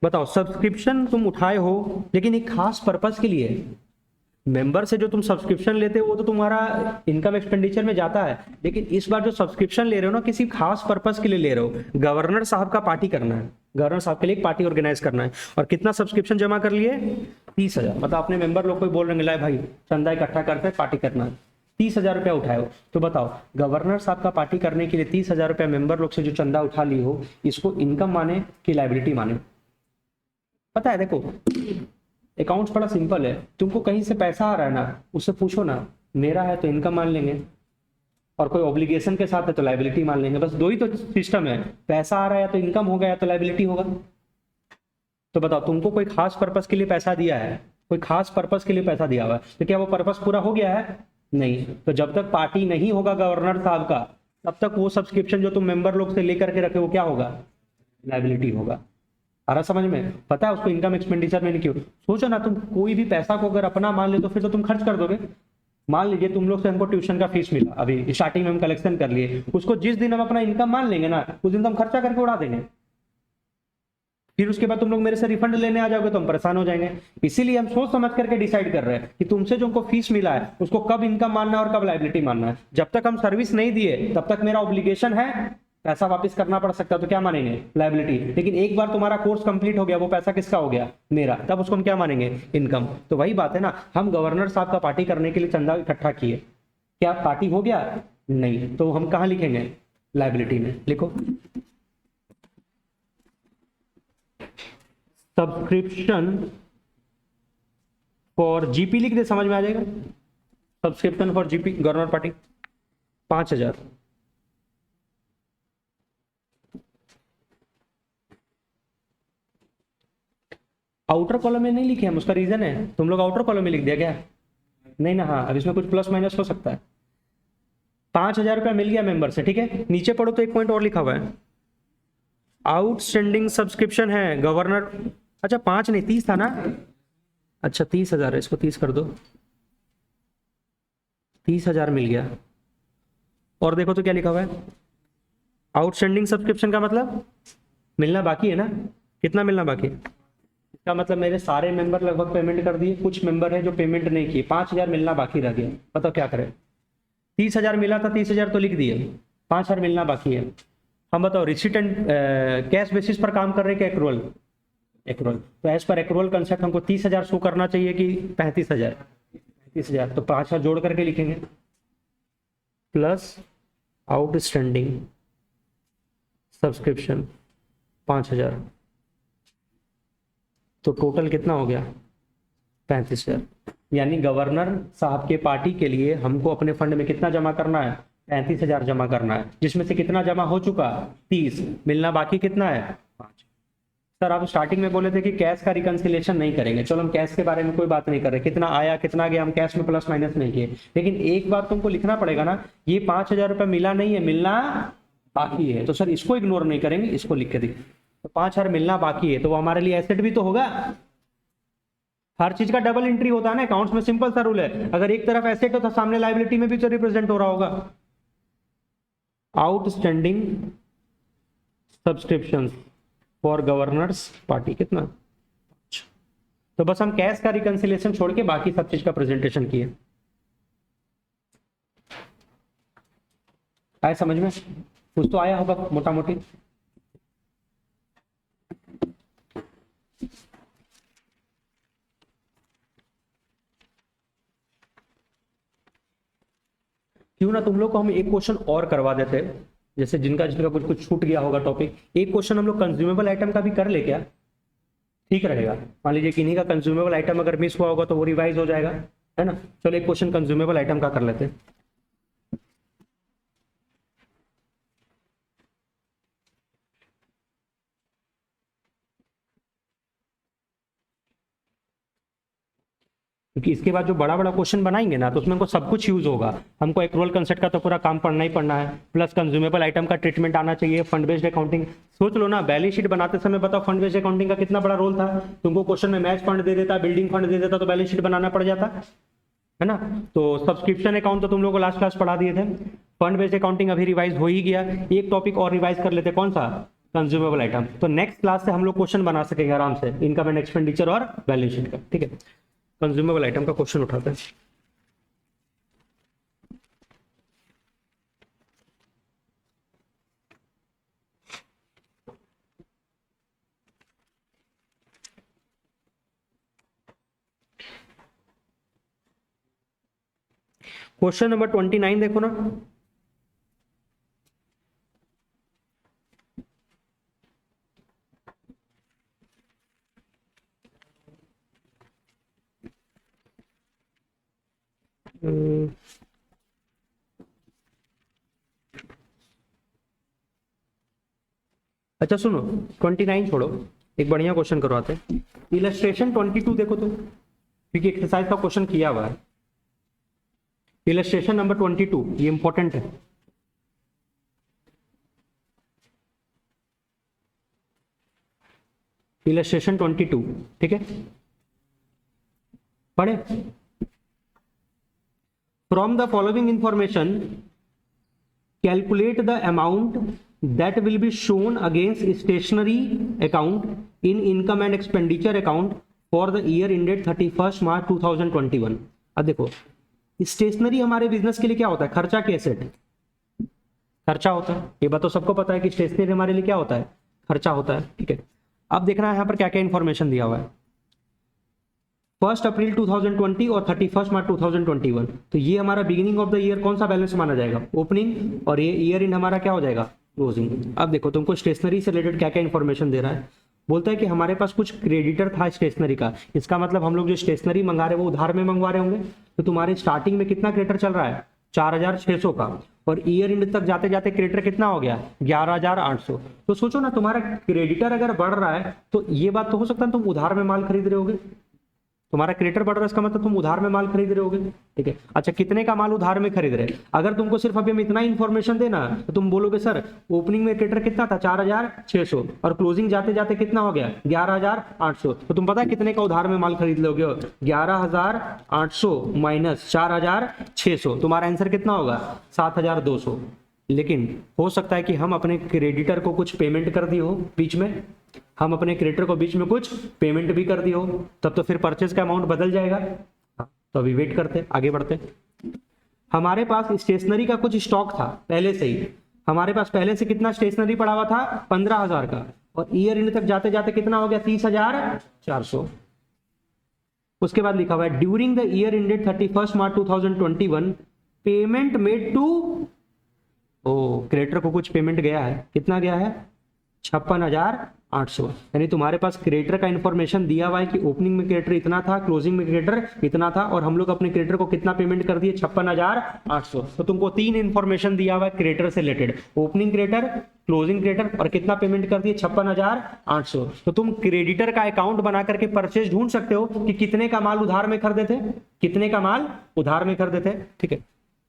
बताओ, सब्सक्रिप्शन तुम उठाए हो लेकिन एक खास पर्पस के लिए। मेंबर से जो तुम सब्सक्रिप्शन लेते हो वो तो तुम्हारा इनकम एक्सपेंडिचर में जाता है, लेकिन इस बार जो सब्सक्रिप्शन ले रहे हो ना, किसी खास पर्पस के लिए ले रहे हो। गवर्नर साहब का पार्टी करना है, गवर्नर साहब के लिए एक पार्टी ऑर्गेनाइज करना है। और कितना सब्सक्रिप्शन जमा कर लिए? 30,000। मतलब अपने मेंबर लोग को बोल रहे हैं लाए भाई चंदा इकट्ठा करते हैं, पार्टी करना है। 30,000 रुपया उठाए हो तो बताओ, गवर्नर साहब का पार्टी करने के लिए 30,000 रुपया मेंबर लोग से जो चंदा उठा ली हो, इसको इनकम माने कि लाइबिलिटी माने? पता है, देखो अकाउंट्स बड़ा सिंपल है। तुमको कहीं से पैसा आ रहा है ना, उससे पूछो ना, मेरा है तो इनकम मान लेंगे, और कोई ऑब्लिगेशन के साथ है तो लाइबिलिटी मान लेंगे। बस दो ही तो सिस्टम है, पैसा आ रहा है तो इनकम होगा या तो लाइबिलिटी होगा। तो बताओ, तुमको कोई खास पर्पस के लिए पैसा दिया है, कोई खास पर्पस के लिए पैसा दिया हुआ है, तो क्या वो पर्पस पूरा हो गया है? नहीं। तो जब तक पार्टी नहीं होगा गवर्नर साहब का, तब तक वो सब्सक्रिप्शन जो तुम मेंबर लोग से लेकर के रखे वो क्या होगा? लाइबिलिटी होगा। आ रहा समझ में? पता है उसको इनकम एक्सपेंडिचर में नहीं क्यों? सोचो ना, तुम कोई भी पैसा को अगर अपना मान ले तो फिर तो तुम खर्च कर दोगे। मान लीजिए तुम लोग से हमको ट्यूशन का फीस मिला, अभी स्टार्टिंग में हम कलेक्शन कर लिए, उसको जिस दिन हम अपना इनकम मान लेंगे ना, उस दिन तो हम खर्चा करके उड़ा देंगे। फिर उसके बाद तुम लोग मेरे से रिफंड लेने आ जाओगे तो हम परेशान हो जाएंगे। इसीलिए हम सोच समझ करके डिसाइड कर रहे हैं कि तुमसे जो हमको फीस मिला है उसको कब इनकम मानना है और कब लाइबिलिटी मानना है। जब तक हम सर्विस नहीं दिए तब तक मेरा ऑब्लिगेशन है, पैसा वापस करना पड़ सकता है, तो क्या मानेंगे? लाइबिलिटी। लेकिन एक बार तुम्हारा कोर्स कंप्लीट हो गया, वो पैसा किसका हो गया? मेरा, तब उसको हम क्या मानेंगे? इनकम। तो वही बात है ना, हम गवर्नर साहब का पार्टी करने के लिए चंदा इकट्ठा किए, क्या पार्टी हो गया? नहीं। तो हम कहां लिखेंगे? लाइबिलिटी में। लिखो, सब्सक्रिप्शन फॉर जीपी लिख दे, समझ में आ जाएगा। Subscription for GP, governor party 5,000। Outer column में नहीं लिखे हम, उसका रीजन है, तुम लोग आउटर कॉलम में लिख दिया क्या? नहीं ना। हाँ, अब इसमें कुछ प्लस माइनस हो सकता है। 5,000 रुपया मिल गया मेंबर से, ठीक है। नीचे पढ़ो तो एक पॉइंट और लिखा हुआ है, आउटस्टैंडिंग सब्सक्रिप्शन है गवर्नर। अच्छा 5 नहीं 30 था ना? अच्छा 30,000 है, इसको 30 कर दो, 30,000 मिल गया। और देखो तो क्या लिखा हुआ है, आउटस्टैंडिंग सब्सक्रिप्शन का मतलब मिलना बाकी है ना। कितना मिलना बाकी है? इसका मतलब मेरे सारे मेंबर लगभग पेमेंट कर दिए, कुछ मेंबर है जो पेमेंट नहीं किए, 5,000 मिलना बाकी रह गया। बताओ क्या करें? 30,000 मिला था, 30,000 तो लिख दिए, 5,000 मिलना बाकी है। हम बताओ रिसीट एंड कैश बेसिस पर काम कर रहे हैं क्या एक्रूअल? एक्रूअल। तो एज पर एक्रूअल कंसेप्ट हमको 30,000 शो करना चाहिए कि 35,000? 35,000। तो 5,000 जोड़ करके लिखेंगे, प्लस आउटस्टैंडिंग सब्सक्रिप्शन 5,000। तो टोटल कितना हो गया? 35,000। यानी गवर्नर साहब के पार्टी के लिए हमको अपने फंड में कितना जमा करना है? 35,000 जमा करना है, जिसमें से कितना जमा हो चुका? 30। मिलना बाकी कितना है? 5। सर आप स्टार्टिंग में बोले थे कि कैश का रिकंसिलेशन नहीं करेंगे, चलो हम कैश के बारे में कोई बात नहीं कर रहे, कितना आया कितना गया हम कैश में प्लस माइनस नहीं किए, लेकिन एक बात तुमको लिखना पड़ेगा ना, ये 5,000 रुपये मिला नहीं है, मिलना बाकी है। तो सर इसको इग्नोर नहीं करेंगे, इसको लिख के देखिए। तो 5,000 मिलना बाकी है, तो वो हमारे लिए एसेट भी तो होगा। हर चीज का डबल एंट्री होता है ना अकाउंट्स में, सिंपल सा रूल है। अगर एक तरफ एसेट हो तो सामने लायबिलिटी में भी तो रिप्रेजेंट हो रहा होगा। Outstanding subscriptions for governors party कितना? तो बस हम कैश का रिकंसिलेशन छोड़ के बाकी सब चीज का प्रेजेंटेशन किए। आया समझ में? कुछ तो आया होगा मोटा मोटी। क्यों ना तुम लोग को हम एक क्वेश्चन और करवा देते, जैसे जिनका जिनका कुछ कुछ छूट गया होगा टॉपिक, एक क्वेश्चन हम लोग कंज्यूमेबल आइटम का भी कर ले क्या? ठीक रहेगा। मान लीजिए किन्हीं का कंज्यूमेबल आइटम अगर मिस हुआ होगा तो वो रिवाइज हो जाएगा, है ना। चलो एक क्वेश्चन कंज्यूमेबल आइटम का कर लेते हैं। क्योंकि इसके बाद जो बड़ा बड़ा क्वेश्चन बनाएंगे ना तो उसमें हमको सब कुछ यूज होगा। हमको एक्रूअल कंसेप्ट का तो पूरा काम पढ़ना ही पढ़ना है, प्लस कंज्यूमेबल आइटम का ट्रीटमेंट आना चाहिए, फंड बेस्ड अकाउंटिंग। सोच लो ना, बैलेंस शीट बनाते समय बताओ फंड बेस्ड अकाउंटिंग का कितना बड़ा रोल था। तुमको क्वेश्चन में मैच फंड दे देता, बिल्डिंग फंड दे देता, तो बैलेंस शीट बनाना पड़ जाता, है ना। तो सब्सक्रिप्शन अकाउंट तो तुम लोग को लास्ट क्लास पढ़ा दिए थे। फंड बेस्ड अकाउंटिंग अभी रिवाइज हो ही गया, एक टॉपिक और रिवाइज कर लेते, कौन सा? Consumable item. तो नेक्स्ट क्लास से हम लोग क्वेश्चन बना सकेंगे आराम से, इनकम एंड एक्सपेंडिचर और बैलेंस शीट का। ठीक है, कंज्यूमेबल आइटम का क्वेश्चन उठाते हैं। क्वेश्चन नंबर 29 देखो ना। अच्छा सुनो, 29 छोड़ो, एक बढ़िया क्वेश्चन करवाते हैं। इलस्ट्रेशन 22 देखो तो, क्योंकि एक्सरसाइज का क्वेश्चन किया हुआ है। इलस्ट्रेशन नंबर 22 ये इंपॉर्टेंट है। इलस्ट्रेशन 22, ठीक है, पढ़े। From the following information calculate the amount that will be shown against stationery account in income and expenditure account for the year ended 31st March 2021। अब देखो, स्टेशनरी हमारे बिजनेस के लिए क्या होता है? खर्चा के एसेट, खर्चा होता है। ये बात तो सबको पता है कि स्टेशनरी हमारे लिए क्या होता है? खर्चा होता है, ठीक है। अब देखना है यहाँ पर क्या क्या इंफॉर्मेशन दिया हुआ है। 1 अप्रैल 2020 और 31 मार्च 2021, तो ये हमारा बिगिनिंग ऑफ द ईयर कौन सा बैलेंस माना जाएगा? ओपनिंग। और ये ईयर एंड हमारा क्या हो जाएगा? क्लोजिंग। अब देखो तुमको स्टेशनरी से रिलेटेड क्या क्या इंफॉर्मेशन दे रहा है। बोलता है कि हमारे पास कुछ क्रेडिटर था स्टेशनरी का, इसका मतलब हम लोग जो स्टेशनरी मंगा रहे हैं वो उधार में मंगवा रहे होंगे। तो तुम्हारे स्टार्टिंग में कितना क्रेडिटर चल रहा है? 4,600 का, और ईयर एंड तक जाते जाते क्रेडिटर कितना हो गया? 11,800। तो सोचो ना, तुम्हारा क्रेडिटर अगर बढ़ रहा है तो ये बात तो हो सकता है तुम उधार में माल खरीद रहे होगे। तुम्हारा क्रेडिटर बढ़ रहा है इसका मतलब तुम उधार में माल खरीद रहे होगे, ठीक है। अच्छा, कितने का माल उधार में खरीद रहे? अगर तुमको सिर्फ अभी हम इतना इन्फॉर्मेशन देना तो तुम बोलोगे सर ओपनिंग में क्रेडिटर कितना था? 4,600, और क्लोजिंग जाते जाते कितना हो गया? 11,800। तो तुम पता है कितने का उधार में माल खरीद लोगे? 11,800 माइनस 4,600, तुम्हारा आंसर कितना होगा? 7,200। लेकिन हो सकता है कि हम अपने क्रेडिटर को कुछ पेमेंट कर दी हो बीच में, हम अपने क्रेडिटर को बीच में कुछ पेमेंट भी कर दी हो, तब तो फिर परचेज का अमाउंट बदल जाएगा। तो अभी वेट करते, आगे बढ़ते। हमारे पास स्टेशनरी का कुछ स्टॉक था पहले से ही, हमारे पास पहले से कितना स्टेशनरी पड़ा हुआ था? 15,000 का, और ईयर एंड तक जाते जाते कितना हो गया? 30,400। उसके बाद लिखा हुआ है during the year ended 31 March 2021 payment made to, creditor को कुछ पेमेंट गया है, कितना गया है? 56,000 800। यानी तुम्हारे पास क्रेडिटर का इन्फॉर्मेशन दिया हुआ है कि ओपनिंग में क्रेडिटर इतना था, क्लोजिंग में क्रेडिटर इतना था, और हम लोग अपने क्रेडिटर को कितना पेमेंट कर दिए, 56,800। तो तुमको 3 इन्फॉर्मेशन दिया हुआ है क्रेडिटर से related, opening creditor, closing creditor, और कितना पेमेंट कर दिए, 56,800। तो तुम क्रेडिटर का अकाउंट बना करके परचेज ढूंढ सकते हो कि कितने का माल उधार में खरीदे थे, कितने का माल उधार में खरीदे थे। ठीक है,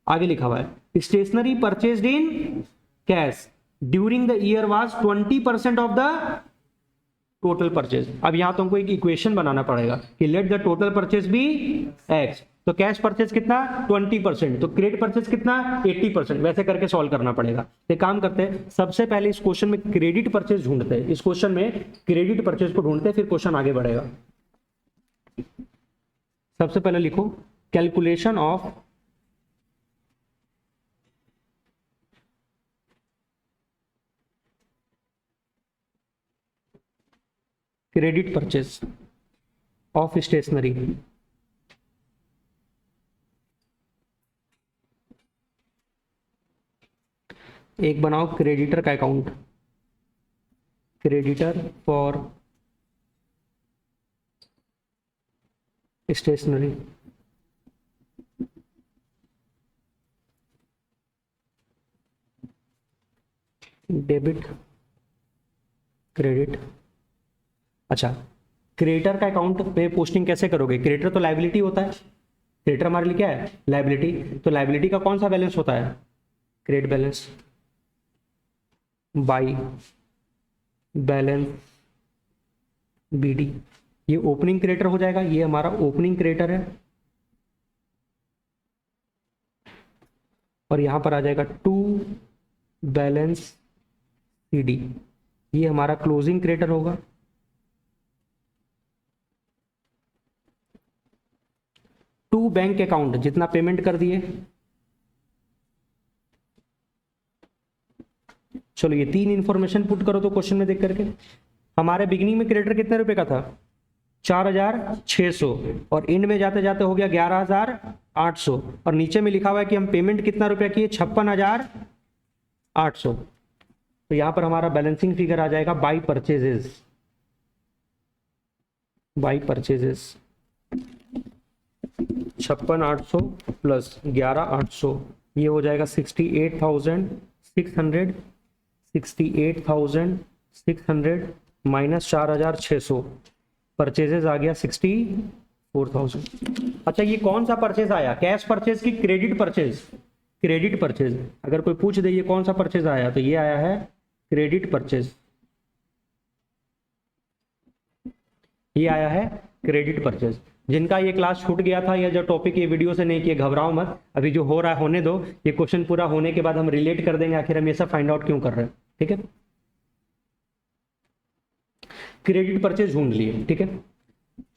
आगे लिखा हुआ है stationery purchased in cash during the year was 20% of the total purchase. अब यहां तुमको एक इक्वेशन बनाना पड़ेगा कि let the total purchase be x, तो कैश परचेज कितना 20%, तो क्रेडिट परचेज कितना 80%, वैसे करके सॉल्व करना पड़ेगा। एक काम करते हैं, सबसे पहले इस क्वेश्चन में क्रेडिट परचेज ढूंढते हैं, इस क्वेश्चन में क्रेडिट परचेज को ढूंढते हैं, फिर क्वेश्चन आगे बढ़ेगा। सबसे पहले लिखो calculation of credit purchase of stationery. एक बनाओ क्रेडिटर का account, creditor for stationery. Debit credit. अच्छा, क्रेडिटर का अकाउंट पे पोस्टिंग कैसे करोगे, क्रेडिटर तो लायबिलिटी होता है, क्रेडिटर हमारे लिए क्या है, लायबिलिटी। तो लायबिलिटी का कौन सा बैलेंस होता है, credit balance, by balance b d. ये ओपनिंग क्रेडिटर हो जाएगा, ये हमारा ओपनिंग क्रेडिटर है, और यहां पर आ जाएगा टू बैलेंस सीडी, ये हमारा क्लोजिंग क्रेडिटर होगा। टू बैंक अकाउंट, जितना पेमेंट कर दिए। चलो ये 3 इंफॉर्मेशन पुट करो तो क्वेश्चन में देख करके। हमारे बिगिनिंग में क्रेडिटर कितने रुपए का था, 4,600, और एंड में जाते जाते हो गया 11,800, और नीचे में लिखा हुआ है कि हम पेमेंट कितना रुपया किए, 56,800। तो यहां पर हमारा बैलेंसिंग फिगर आ जाएगा by purchases, by purchases 56,800 plus 11,800, ये हो जाएगा 68,600, 68,600 माइनस 4,600, परचेजेस आ गया 64,000। अच्छा, ये कौन सा परचेज आया, कैश परचेज की क्रेडिट परचेज, क्रेडिट परचेज। अगर कोई पूछ दे ये कौन सा परचेज आया, तो ये आया है क्रेडिट परचेज, ये आया है क्रेडिट परचेज। जिनका ये क्लास छूट गया था या जो टॉपिक ये वीडियो से नहीं किए, घबराओ मत, अभी जो हो रहा है होने दो, ये क्वेश्चन पूरा होने के बाद हम रिलेट कर देंगे आखिर हम ये सब फाइंड आउट क्यों कर रहे हैं। ठीक है, क्रेडिट परचेज ढूंढ लिए, ठीक है,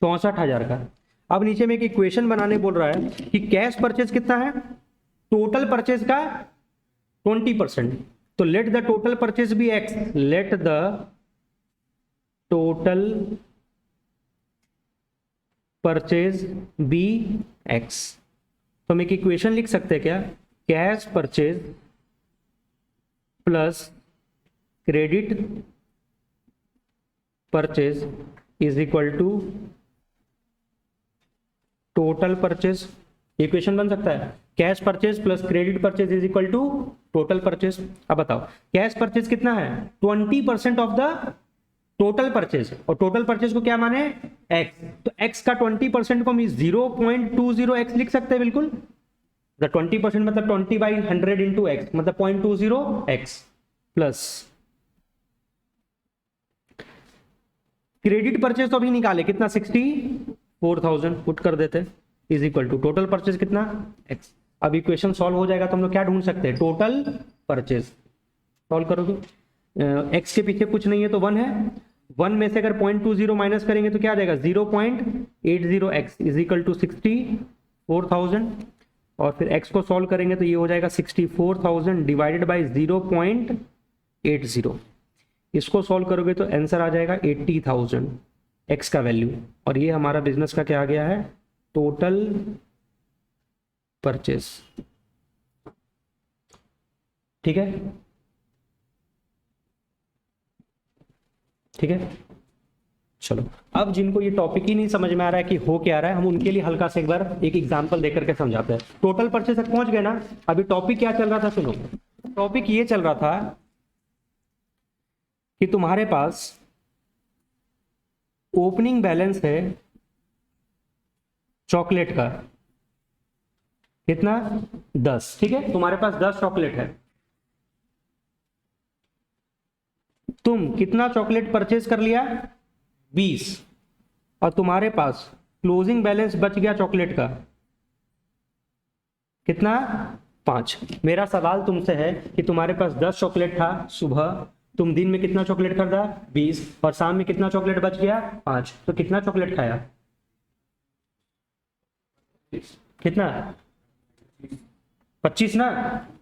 64,000 का। अब नीचे में एक इक्वेशन बनाने बोल रहा है कि कैश परचेज कितना है, टोटल परचेज का 20%, तो let the total purchase be x, let the total purchase be x. तो हम एक इक्वेशन लिख सकते हैं क्या, cash purchase plus credit purchase is equal to total purchase. Equation बन सकता है, cash purchase plus credit purchase is equal to total purchase. अब बताओ कैश परचेज कितना है, 20% ऑफ द टोटल परचेज, और टोटल परचेज को क्या माने एक्स, तो एक्स का 20% को हम 0.20x लिख सकते हैं, बिल्कुल। द 20% मतलब 20/100 इंटू एक्स, मतलब 0.20x प्लस क्रेडिट परचेज तो अभी निकाले कितना, 64,000 पुट कर देते, is equal to total purchase कितना एक्स। अब इक्वेशन सॉल्व हो जाएगा तो हम लोग क्या ढूंढ सकते हैं, टोटल परचेज। सॉल्व करोगे, एक्स के पीछे कुछ नहीं है तो 1 है, 1 में से अगर 0.20 माइनस करेंगे तो क्या आ जाएगा, 0.80x इज इक्वल टू 64,000, और फिर x को सॉल्व करेंगे तो ये हो जाएगा 64,000 डिवाइडेड बाई 0.80। इसको सॉल्व करोगे तो आंसर आ जाएगा 80,000 x का वैल्यू, और ये हमारा बिजनेस का क्या आ गया है, टोटल परचेज। ठीक है, ठीक है, चलो अब जिनको ये टॉपिक ही नहीं समझ में आ रहा है कि हो क्या रहा है, हम उनके लिए हल्का से एक बार एक एग्जांपल देकर के समझाते हैं। टोटल परचेज तक पहुंच गए ना। अभी टॉपिक क्या चल रहा था, सुनो। टॉपिक ये चल रहा था कि तुम्हारे पास ओपनिंग बैलेंस है चॉकलेट का, कितना, 10। ठीक है, तुम्हारे पास 10 चॉकलेट है। तुम कितना चॉकलेट परचेज कर लिया, 20, और तुम्हारे पास क्लोजिंग बैलेंस बच गया चॉकलेट का, कितना, 5। मेरा सवाल तुमसे है कि तुम्हारे पास 10 चॉकलेट था सुबह, तुम दिन में कितना चॉकलेट खरीदा, 20, और शाम में कितना चॉकलेट बच गया, 5। तो कितना चॉकलेट खाया, कितना, 25 ना।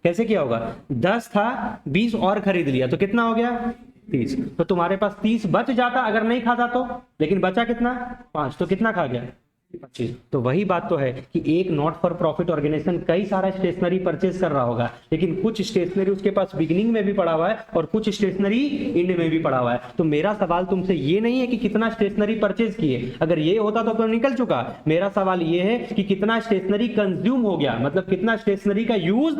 कैसे किया होगा, 10 था, 20 और खरीद लिया, तो कितना हो गया, 30। तो तुम्हारे पास 30 बच जाता अगर नहीं खाता तो, लेकिन बचा कितना, 5, तो कितना खा गया, 25। तो वही बात तो है कि एक नॉट फॉर प्रॉफिट ऑर्गेनाइजेशन कई सारा स्टेशनरी परचेज कर रहा होगा, लेकिन कुछ स्टेशनरी उसके पास बिगिनिंग में भी पड़ा हुआ है और कुछ स्टेशनरी एंड में भी पड़ा हुआ है। तो मेरा सवाल तुमसे ये नहीं है कि कितना स्टेशनरी परचेज किए, अगर ये होता तो निकल चुका। मेरा सवाल ये है कि कितना स्टेशनरी कंज्यूम हो गया, मतलब कितना स्टेशनरी का यूज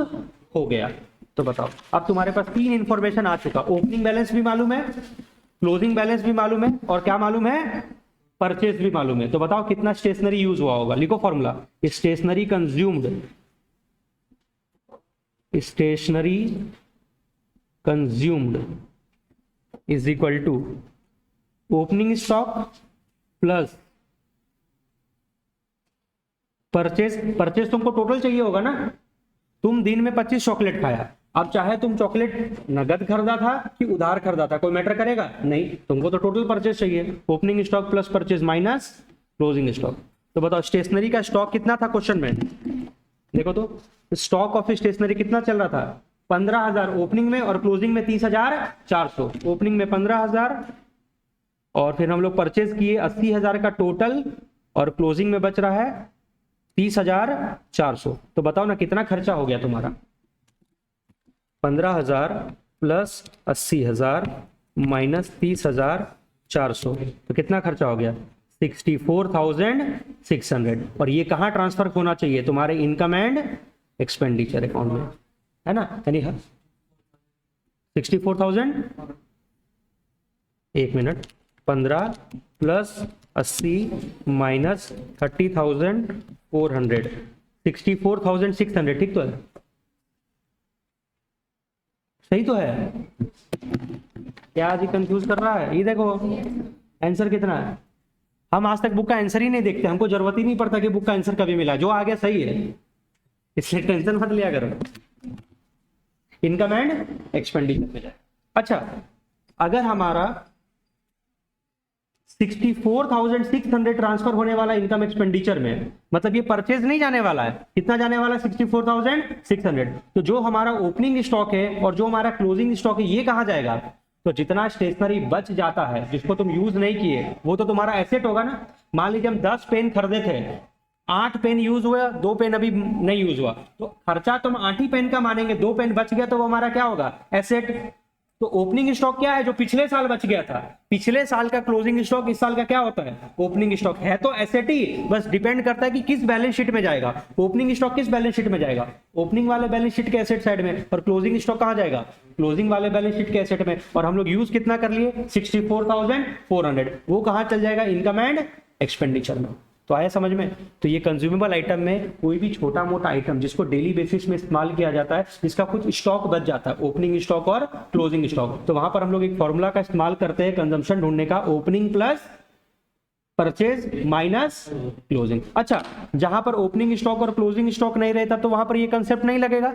हो गया। तो बताओ, अब तुम्हारे पास 3 इंफॉर्मेशन आ चुका, ओपनिंग बैलेंस भी मालूम है, क्लोजिंग बैलेंस भी मालूम है, और क्या मालूम है, परचेज भी मालूम है। तो बताओ कितना स्टेशनरी यूज हुआ होगा। लिखो formula, stationery consumed, stationery consumed is equal to opening stock plus purchase. Purchase तुमको टोटल चाहिए होगा ना, तुम दिन में 25 चॉकलेट खाया, अब चाहे तुम चॉकलेट नगद खरीदा था कि उधार खरीदा था, कोई मैटर करेगा नहीं, तुमको तो टोटल परचेज चाहिए। Opening stock plus purchase minus closing stock. तो बताओ स्टेशनरी का स्टॉक कितना था क्वेश्चन में, देखो तो स्टॉक ऑफ स्टेशनरी कितना चल रहा था, 15,000 ओपनिंग में और क्लोजिंग में 30,400। ओपनिंग में 15,000 और फिर हम लोग परचेज किए 80,000 का टोटल, और क्लोजिंग में बच रहा है 30,400। तो बताओ ना कितना खर्चा हो गया तुम्हारा, 15,000 प्लस 80,000 माइनस 30,400, तो कितना खर्चा हो गया, 64,600। और ये कहाँ ट्रांसफर होना चाहिए, तुम्हारे इनकम एंड एक्सपेंडिचर अकाउंट में, है ना। यानी 64,000, एक मिनट, 15 प्लस 80 माइनस 30,400, 64,600, ठीक तो है, सही तो है। क्या आज कंफ्यूज कर रहा है, ये देखो आंसर कितना है। हम आज तक बुक का आंसर ही नहीं देखते, हमको जरूरत ही नहीं पड़ता कि बुक का आंसर कभी मिला, जो आ गया सही है, इसलिए टेंशन मत लिया करो। इनकम एंड एक्सपेंडिचर में जाए। अच्छा, अगर हमारा 64,600 ट्रांसफर होने वाला इनकम एक्सपेंडिचर में, मतलब ये परचेज नहीं जाने वाला है, कितना जाने वाला है, 64,600। तो जो हमारा ओपनिंग स्टॉक है और जो हमारा क्लोजिंग स्टॉक है, ये कहां जाएगा, तो जितना स्टेशनरी बच जाता है जिसको तुम यूज नहीं किए, वो तो तुम्हारा एसेट होगा ना। मान लीजिए हम 10 पेन खरीदे थे, 8 पेन यूज हुआ, 2 पेन अभी नहीं यूज हुआ, तो खर्चा तो हम 8 ही पेन का मानेंगे, 2 पेन बच गया तो वो हमारा क्या होगा, एसेट। तो ओपनिंग स्टॉक क्या है, जो पिछले साल बच गया था, पिछले साल का क्लोजिंग स्टॉक इस साल का क्या होता है, ओपनिंग स्टॉक है, तो एसेट ही, बस डिपेंड करता है कि किस बैलेंस शीट में जाएगा। ओपनिंग स्टॉक किस बैलेंस शीट में जाएगा, ओपनिंग वाले बैलेंस शीट के एसेट साइड में, और क्लोजिंग स्टॉक कहां जाएगा, क्लोजिंग वाले बैलेंस शीट के एसेट में। और हम लोग यूज कितना कर लिए, 64,400, वो कहां चल जाएगा, इनकम एंड एक्सपेंडिचर में। तो आया समझ में। तो ये कंज्यूमेबल आइटम में कोई भी छोटा मोटा आइटम जिसको डेली बेसिस में इस्तेमाल किया जाता है, जिसका कुछ स्टॉक बच जाता है, ओपनिंग स्टॉक और क्लोजिंग स्टॉक, तो वहां पर हम लोग एक फॉर्मूला का इस्तेमाल करते हैं कंजम्पशन ढूंढने का, opening plus purchase minus closing. अच्छा, जहां पर ओपनिंग स्टॉक और क्लोजिंग स्टॉक नहीं रहता तो वहां पर ये कंसेप्ट नहीं लगेगा,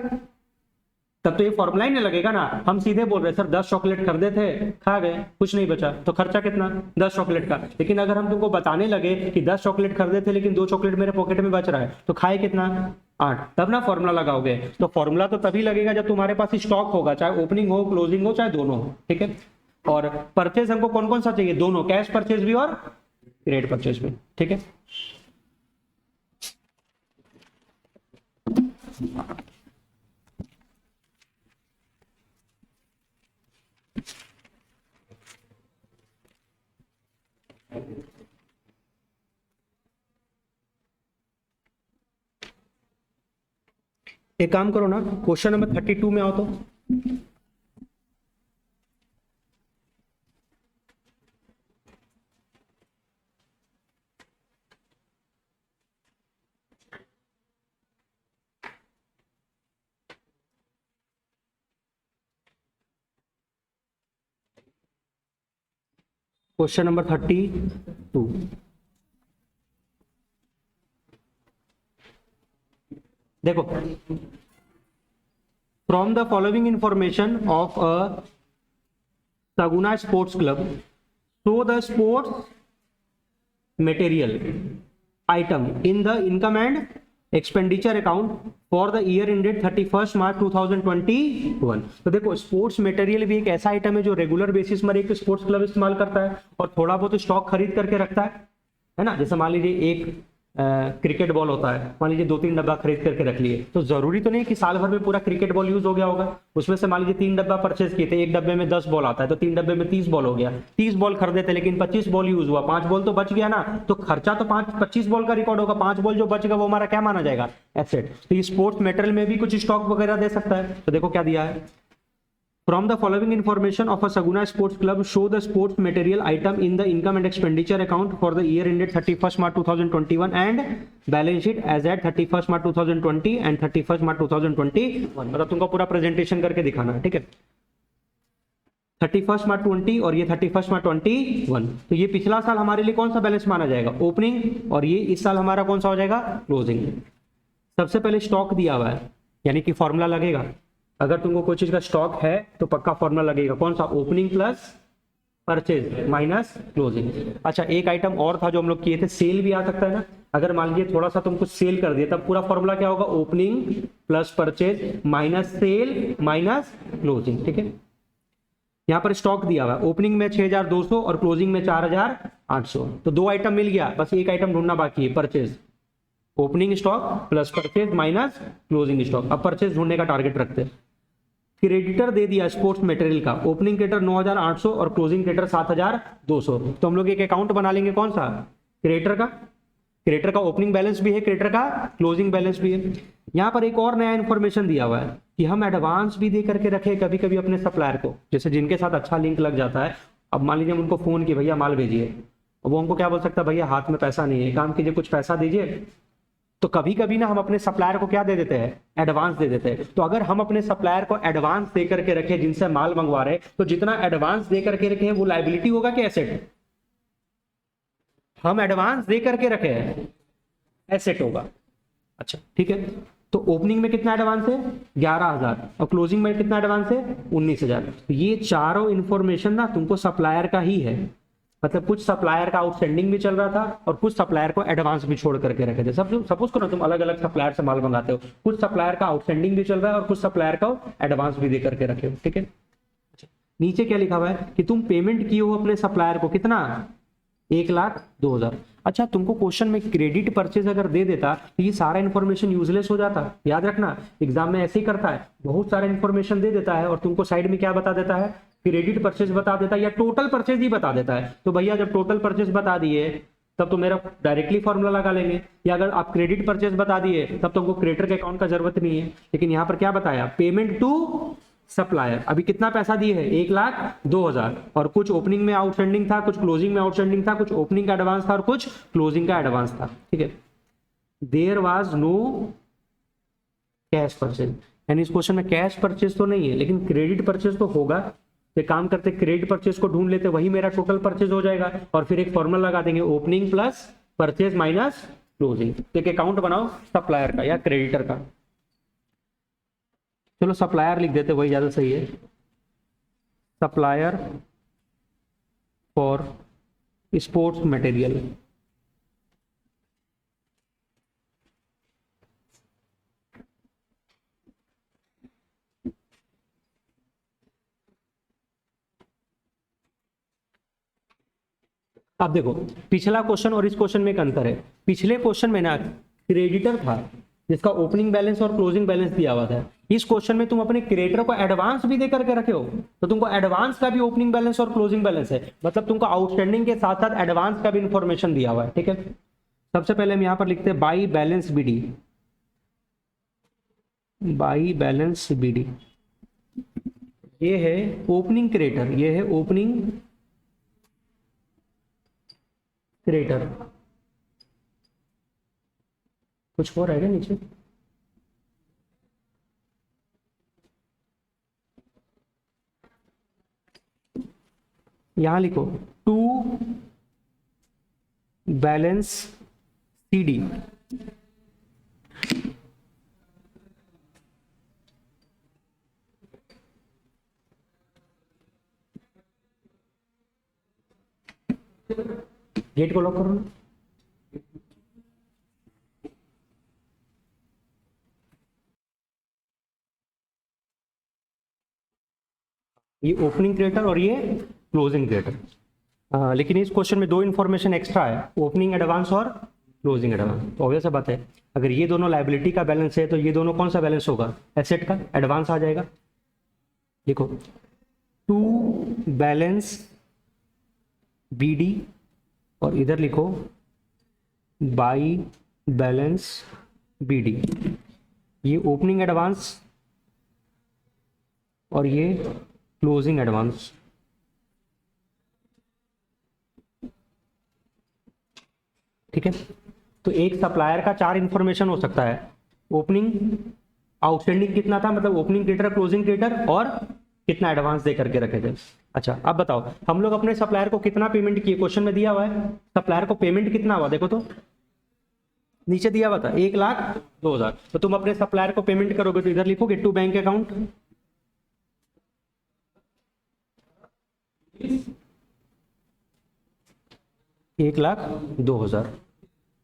तब तो ये फॉर्मूला ही नहीं लगेगा ना। हम सीधे बोल रहे सर 10 चॉकलेट खरीदे थे, खा गए, कुछ नहीं बचा, तो खर्चा कितना, 10 चॉकलेट का। लेकिन अगर हम तुमको बताने लगे कि 10 चॉकलेट खरीदे थे लेकिन 2 चॉकलेट मेरे पॉकेट में बच रहा है, तो खाए कितना, 8, तब ना फॉर्मूला लगाओगे। तो फॉर्मूला तो तभी लगेगा जब तुम्हारे पास स्टॉक होगा, चाहे ओपनिंग हो, क्लोजिंग हो, चाहे दोनों हो, ठीक है। और परचेज हमको कौन कौन सा चाहिए, दोनों, कैश परचेज भी और क्रेडिट परचेज भी, ठीक है। एक काम करो ना, क्वेश्चन नंबर 32 में आओ तो। Question number 32। देखो, from the following information of a Saguna sports club, show the sports material item in the income and expenditure account for the year ended 31 March 2021। तो देखो, स्पोर्ट्स मटेरियल भी एक ऐसा item है जो रेगुलर बेसिस पर एक स्पोर्ट्स क्लब इस्तेमाल करता है और थोड़ा बहुत स्टॉक खरीद करके रखता है ना। जैसे मान लीजिए एक क्रिकेट बॉल होता है, मान लीजिए 2-3 डब्बा खरीद करके रख लिए, तो जरूरी तो नहीं कि साल भर में पूरा क्रिकेट बॉल यूज हो गया होगा। उसमें से मान लीजिए 3 डब्बा परचेज किए थे, एक डब्बे में 10 बॉल आता है, तो 3 डब्बे में 30 बॉल हो गया। 30 बॉल खरीदे थे लेकिन 25 बॉल यूज हुआ, 5 बॉल तो बच गया ना, तो खर्चा तो 25 बॉल का रिकॉर्ड होगा, 5 बॉल जो बच गया वो हमारा क्या माना जाएगा, एसेट। तो ये स्पोर्ट्स मेटेरियल में भी कुछ स्टॉक वगैरह दे सकता है। तो देखो क्या दिया है, From the following information of a Saguna Sports Club, show the sports material item in the income and expenditure account for the year ended 31st March 2021 and balance sheet as at 31st March 2020 and 31st March 2021। मतलब तुमको पूरा presentation करके दिखाना है, ठीक है। 31st March 20 और ये 31st March 21। तो ये पिछला साल हमारे लिए कौन सा बैलेंस माना जाएगा, ओपनिंग, और ये इस साल हमारा कौन सा हो जाएगा, क्लोजिंग। सबसे पहले स्टॉक दिया हुआ है, यानी कि फॉर्मूला लगेगा। अगर तुमको कोई चीज का स्टॉक है तो पक्का फॉर्मूला लगेगा, कौन सा, opening plus purchase minus closing. अच्छा, एक आइटम और था जो हम लोग किए थे, सेल भी आ सकता है ना। अगर मान लीजिए थोड़ा सा तुम कुछ सेल कर दिए, तब पूरा फॉर्मूला क्या होगा, opening plus purchase minus cell minus closing, ठीक है। यहाँ पर स्टॉक दिया हुआ है, ओपनिंग में 6200 और क्लोजिंग में 4800। तो 2 आइटम मिल गया, बस एक आइटम ढूंढना बाकी है, purchase. Opening stock plus purchase minus closing stock. अब परचेज ढूंढने का टारगेट रखते हैं। क्रेडिटर दे दिया स्पोर्ट्स मटेरियल का, ओपनिंग क्रेडिटर 9800 और क्लोजिंग क्रेडिटर 7200। तो हम लोग एक अकाउंट बना लेंगे, कौन सा, क्रेडिटर का ओपनिंग बैलेंस भी है, क्रेडिटर का क्लोजिंग बैलेंस भी है। यहाँ पर एक और नया इंफॉर्मेशन दिया हुआ है कि हम एडवांस भी दे करके रखे कभी कभी अपने सप्लायर को, जैसे जिनके साथ अच्छा लिंक लग जाता है। अब मान लीजिए हम उनको फोन किए, भैया माल भेजिए, वो हमको क्या बोल सकता है, भैया हाथ में पैसा नहीं है, काम कीजिए कुछ पैसा दीजिए। तो कभी कभी ना हम अपने सप्लायर को क्या दे देते हैं, एडवांस दे देते हैं। तो अगर हम अपने सप्लायर को एडवांस दे करके रखे, जिनसे माल मंगवा रहे, तो जितना एडवांस दे करके रखे वो लायबिलिटी होगा कि एसेट, हम एडवांस दे करके रखे हैं, एसेट होगा। अच्छा ठीक है, तो ओपनिंग में कितना एडवांस है, 11000, और क्लोजिंग में कितना एडवांस है, 19000। ये चारों इंफॉर्मेशन ना तुमको सप्लायर का ही है। मतलब कुछ सप्लायर का आउटस्टैंडिंग भी चल रहा था और कुछ सप्लायर को एडवांस भी छोड़ करके रखे थे। सब सपोज करो तुम अलग अलग सप्लायर से माल मंगाते हो, कुछ सप्लायर का आउटस्टैंडिंग भी चल रहा है और कुछ सप्लायर का एडवांस भी दे करके रखे हो, ठीक है। नीचे क्या लिखा हुआ है कि तुम पेमेंट किए हो अपने सप्लायर को, कितना, 1,02,000। अच्छा, तुमको क्वेश्चन में क्रेडिट परचेज अगर दे देता तो ये सारा इन्फॉर्मेशन यूजलेस हो जाता। याद रखना, एग्जाम में ऐसे ही करता है, बहुत सारा इन्फॉर्मेशन दे देता है और तुमको साइड में क्या बता देता है, क्रेडिट परचेज बता देता है या टोटल परचेज ही बता देता है। तो भैया जब टोटल परचेज बता दिए तब तो मेरा डायरेक्टली फॉर्मूला लगा लेंगे, या अगर आप क्रेडिट परचेज बता दिए तब तो हमको क्रेडिटर के अकाउंट का जरूरत नहीं है। लेकिन यहाँ पर क्या बताया, पेमेंट टू सप्लायर। अभी कितना पैसा दिए है, 1,02,000, और कुछ ओपनिंग में आउटस्टैंडिंग था, कुछ क्लोजिंग में आउटस्टैंडिंग था, कुछ ओपनिंग का एडवांस था और कुछ क्लोजिंग का एडवांस था, ठीक है। There was no cash purchase, यानी इस क्वेश्चन में कैश परचेज तो नहीं है लेकिन क्रेडिट परचेज तो होगा। तो काम करते क्रेडिट परचेज को ढूंढ लेते, वही मेरा टोटल परचेज हो जाएगा और फिर एक फॉर्मूला लगा देंगे, opening plus purchase minus closing. तो एक अकाउंट बनाओ सप्लायर का या क्रेडिटर का। चलो सप्लायर लिख देते, वही ज्यादा सही है, सप्लायर फॉर स्पोर्ट्स मटेरियल। अब देखो, पिछला क्वेश्चन और इस क्वेश्चन में एक अंतर है। पिछले क्वेश्चन में ना क्रेडिटर था जिसका ओपनिंग बैलेंस और क्लोजिंग बैलेंस दिया हुआ था। इस क्वेश्चन में तुम अपने क्रेडिटर को एडवांस भी दे करके रखे हो, तो तुमको एडवांस का भी ओपनिंग बैलेंस और क्लोजिंग बैलेंस है, मतलब तुमको आउटस्टैंडिंग के साथ साथ एडवांस का भी इंफॉर्मेशन दिया हुआ है, ठीक है। सबसे पहले हम यहां पर लिखते हैं by balance b d. By balance b d. ये है ओपनिंग क्रेडिटर, ये है ओपनिंग क्रेडिटर। कुछ और है क्या नीचे? यहां लिखो टू बैलेंस सीडी। गेट को लॉक करो ना। ये ओपनिंग क्रेडिटर और ये क्लोजिंग क्रेडिटर। लेकिन इस क्वेश्चन में दो इन्फॉर्मेशन एक्स्ट्रा है, ओपनिंग एडवांस और क्लोजिंग एडवांस। तो ऑब्वियस बात है, अगर ये दोनों लायबिलिटी का बैलेंस है तो ये दोनों कौन सा बैलेंस होगा? एसेट का एडवांस आ जाएगा। देखो टू बैलेंस बीडी और इधर लिखो बाई बैलेंस बीडी। ये ओपनिंग एडवांस और ये क्लोजिंग एडवांस। ठीक है, तो एक सप्लायर का चार इंफॉर्मेशन हो सकता है। ओपनिंग आउटस्टैंडिंग कितना था, मतलब ओपनिंग क्रेडिटर क्लोजिंग क्रेडिटर, और कितना एडवांस दे करके रखे थे। अच्छा अब बताओ हम लोग अपने सप्लायर को कितना पेमेंट किए? क्वेश्चन में दिया हुआ है सप्लायर को पेमेंट कितना हुआ, देखो तो नीचे दिया हुआ था 1,02,000। तो तुम अपने सप्लायर को पेमेंट करोगे तो इधर लिखोगे टू बैंक अकाउंट 1,02,000।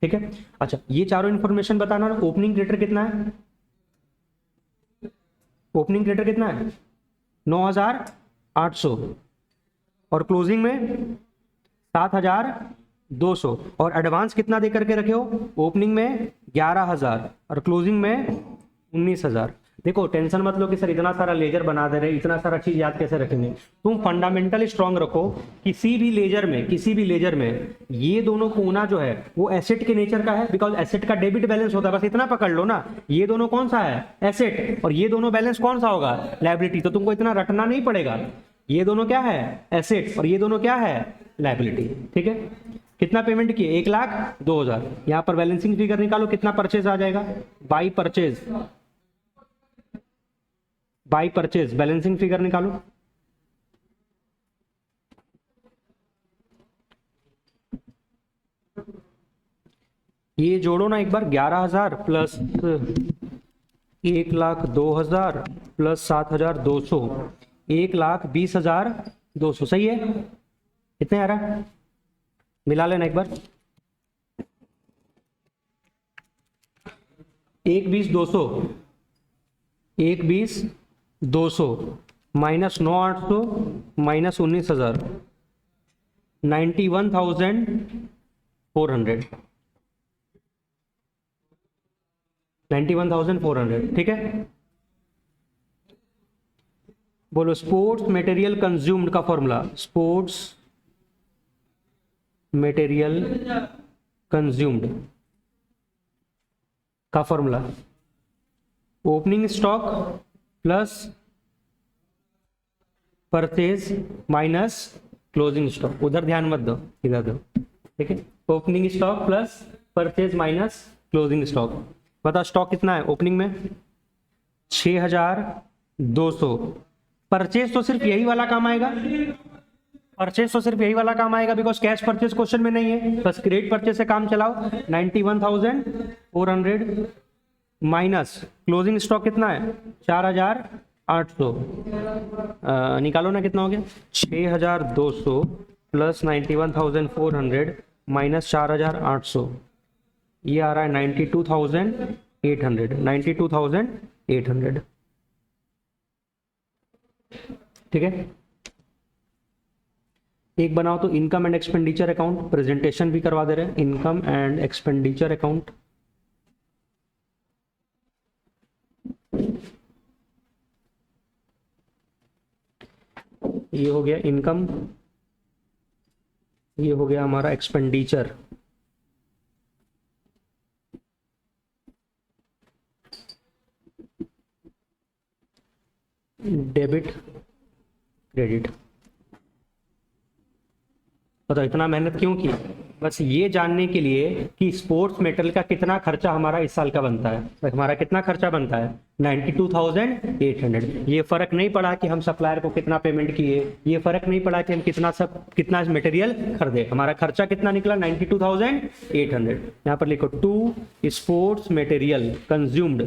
ठीक है, अच्छा ये चारों इंफॉर्मेशन बताना। ओपनिंग क्रेडिटर कितना है? ओपनिंग क्रेडिटर कितना है? 9,800 और क्लोजिंग में 7,200। और एडवांस कितना दे करके रखे हो? ओपनिंग में 11,000 और क्लोजिंग में 19,000। देखो टेंशन मत लो कि सर इतना सारा लेजर बना दे रहे, इतना सारा चीज याद कैसे रखेंगे। तुम फंडामेंटल स्ट्रांग रखो। किसी भी लेजर में ये दोनों कोना जो है वो एसेट के नेचर का है, बिकॉज एसेट का डेबिट बैलेंस होता है। बस इतना पकड़ लो ना, ये दोनों कौन सा है? एसेट। और ये दोनों बैलेंस कौन सा होगा? लायबिलिटी। तो तुमको इतना रटना नहीं पड़ेगा। ये दोनों क्या है? एसेट। और ये दोनों क्या है? लायबिलिटी। ठीक है, कितना पेमेंट किए? 1,02,000। यहां पर बैलेंसिंग फिगर निकालो, कितना परचेज आ जाएगा? बाई परचेज बैलेंसिंग फिगर निकालो। ये जोड़ो ना एक बार, 11,000 प्लस 1,02,000 प्लस 7,200, 1,20,200। सही है? कितने आ रहा है? मिला लेना एक बार। 1,20,200 1,20,200 माइनस 9,800 माइनस 19,000 91,400 91,400। ठीक है, बोलो स्पोर्ट्स मटेरियल कंज्यूम्ड का फॉर्मूला। स्पोर्ट्स मटेरियल कंज्यूम्ड का formula opening stock plus purchase minus closing stock. उधर ध्यान मत दो, इधर दो। ठीक है, opening stock plus purchase minus closing stock. बता स्टॉक कितना है ओपनिंग में? 6,200। परचेज तो सिर्फ यही वाला काम आएगा, बिकॉज कैश परचेज क्वेश्चन में नहीं है। बस क्रेडिट परचेज से काम चलाओ। 91,400 माइनस क्लोजिंग स्टॉक कितना है? 4,800। निकालो ना कितना हो गया? 6,200 प्लस 91,400 माइनस 4,800, ये आ रहा है 92,800। 92,800। ठीक है, एक बनाओ तो income and expenditure account, presentation भी करवा दे रहे हैं। इनकम एंड एक्सपेंडिचर अकाउंट, ये हो गया इनकम, ये हो गया हमारा एक्सपेंडिचर। Debit credit. बताओ इतना मेहनत क्यों की? बस ये जानने के लिए कि स्पोर्ट्स मेटल का कितना खर्चा हमारा इस साल का बनता है। तो हमारा कितना खर्चा बनता है? 92,800। ये फर्क नहीं पड़ा कि हम सप्लायर को कितना पेमेंट किए, ये फर्क नहीं पड़ा कि हम कितना मटेरियल खरीदे, हमारा खर्चा कितना निकला? 92,800। यहाँ पर लिखो to sports material consumed,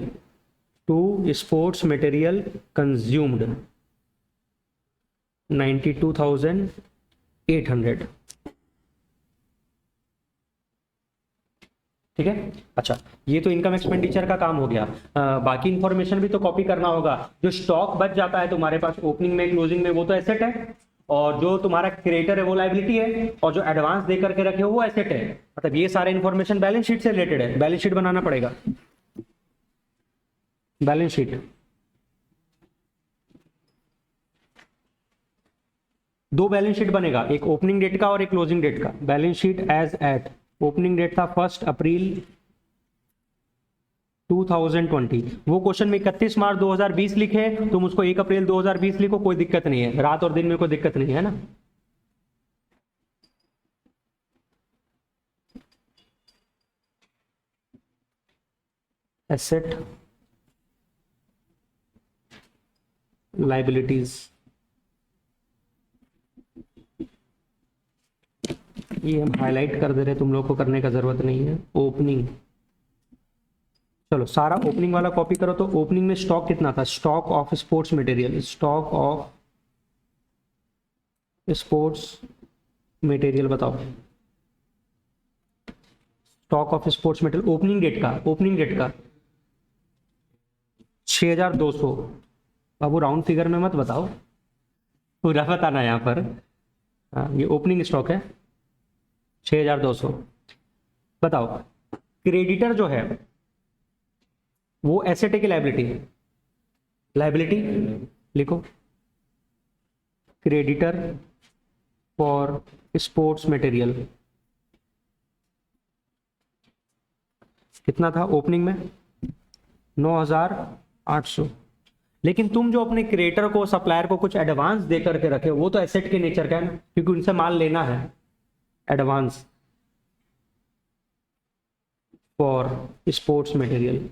to sports material consumed 92,800। ठीक है। अच्छा, ये तो इनकम एक्सपेंडिचर का काम हो गया। बाकी इंफॉर्मेशन भी तो कॉपी करना होगा। जो स्टॉक बच जाता है तुम्हारे पास ओपनिंग में क्लोजिंग में, वो तो एसेट है, और जो तुम्हारा क्रेडिटर है वो लायबिलिटी है, और जो एडवांस दे करके रखे हो वो एसेट है। मतलब ये सारे इंफॉर्मेशन बैलेंस शीट से रिलेटेड है। बैलेंस शीट बनाना पड़ेगा। बैलेंस शीट दो बैलेंस शीट बनेगा, एक ओपनिंग डेट का और एक क्लोजिंग डेट का। Balance sheet as at opening date था 1 अप्रैल 2020। वो क्वेश्चन में 31 मार्च 2020 लिखे, तुम उसको 1 अप्रैल 2020 लिखो, कोई दिक्कत नहीं है, रात और दिन में कोई दिक्कत नहीं है ना। एसेट लाइबिलिटीज, ये हम हाईलाइट कर दे रहे, तुम लोग को करने का जरूरत नहीं है। ओपनिंग, चलो सारा ओपनिंग वाला कॉपी करो। तो ओपनिंग में स्टॉक कितना था? Stock of sports material, stock of sports material बताओ। Stock of sports material opening date का, ओपनिंग डेट का 6,200। बाबू राउंड फिगर में मत बताओ, पूरा बताना यहाँ पर। हाँ, ये ओपनिंग स्टॉक है 6,200। बताओ क्रेडिटर जो है वो एसेट है कि लायबिलिटी है? लायबिलिटी लिखो। क्रेडिटर फॉर स्पोर्ट्स मटेरियल कितना था ओपनिंग में? 9,800। लेकिन तुम जो अपने क्रिएटर को सप्लायर को कुछ एडवांस दे करके रखे वो तो एसेट के नेचर का है ना, क्योंकि उनसे माल लेना है। एडवांस फॉर स्पोर्ट्स मटेरियल,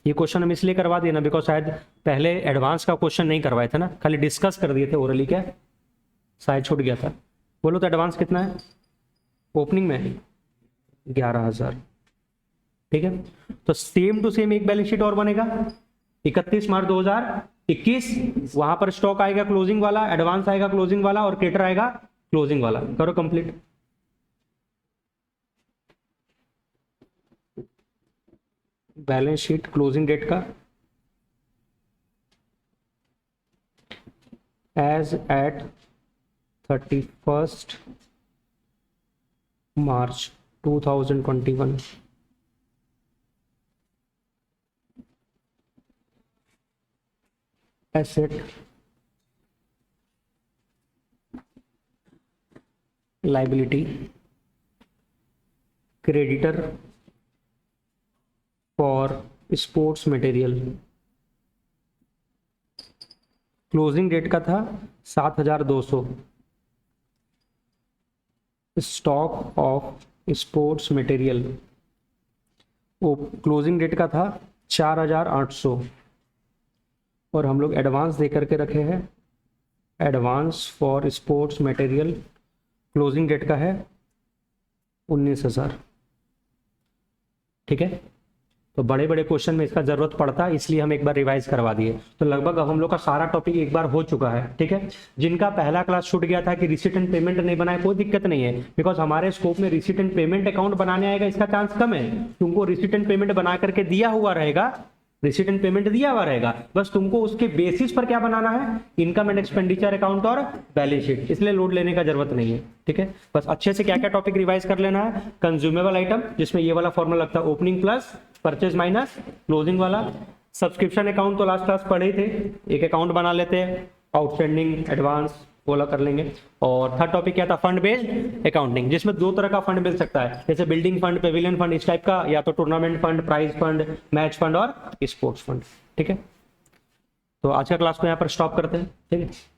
ये क्वेश्चन हम इसलिए करवा दिए ना बिकॉज शायद पहले एडवांस का क्वेश्चन नहीं करवाए थे ना, खाली डिस्कस कर दिए थे ओरली, क्या शायद छूट गया था। बोलो तो एडवांस कितना है ओपनिंग में? 11,000। ठीक है, तो सेम टू सेम एक बैलेंस शीट और बनेगा 31 मार्च 2021। वहां पर स्टॉक आएगा क्लोजिंग वाला, एडवांस आएगा क्लोजिंग वाला, और क्रेडिटर आएगा क्लोजिंग वाला। करो complete. Balance sheet closing date का as at 31 March 2021। Asset liability creditor for sports material, closing date का था 7,200। Stock of sports material closing date का था 4,800, और हम लोग एडवांस दे करके रखे हैं। Advance for sports material closing date का है 19,000। ठीक है, तो बड़े बड़े क्वेश्चन में इसका जरूरत पड़ता है, इसलिए हम एक बार रिवाइज करवा दिए। तो लगभग अब हम लोग का सारा टॉपिक एक बार हो चुका है। ठीक है, जिनका पहला क्लास छूट गया था कि रिसीट एंड पेमेंट नहीं बनाए, कोई दिक्कत नहीं है, बिकॉज हमारे स्कोप में रिसीट एंड पेमेंट अकाउंट बनाने आएगा इसका चांस कम है। तुमको रिसीट एंड पेमेंट बना करके दिया हुआ रहेगा, रिसीट एंड पेमेंट दिया हुआ रहेगा, बस तुमको उसके बेसिस पर क्या बनाना है? इनकम एंड एक्सपेंडिचर अकाउंट और बैलेंस शीट। इसलिए लोड लेने का जरूरत नहीं है। ठीक है, बस अच्छे से क्या क्या टॉपिक रिवाइज कर लेना है। कंज्यूमेबल आइटम, जिसमें ये वाला फॉर्मूला लगता है opening plus purchase minus closing वाला। सब्सक्रिप्शन अकाउंट तो लास्ट क्लास पढ़े थे, एक अकाउंट बना लेते हैं, आउटस्टैंडिंग, एडवांस, वो वाला कर लेंगे। और थर्ड टॉपिक क्या था, फंड बेस्ड अकाउंटिंग, जिसमें 2 तरह का फंड मिल सकता है, जैसे बिल्डिंग फंड, पेविलियन फंड, इस टाइप का, या तो tournament fund, prize fund, match fund और स्पोर्ट्स फंड। ठीक है, तो आज का क्लास को यहाँ पर स्टॉप करते हैं। ठीक है।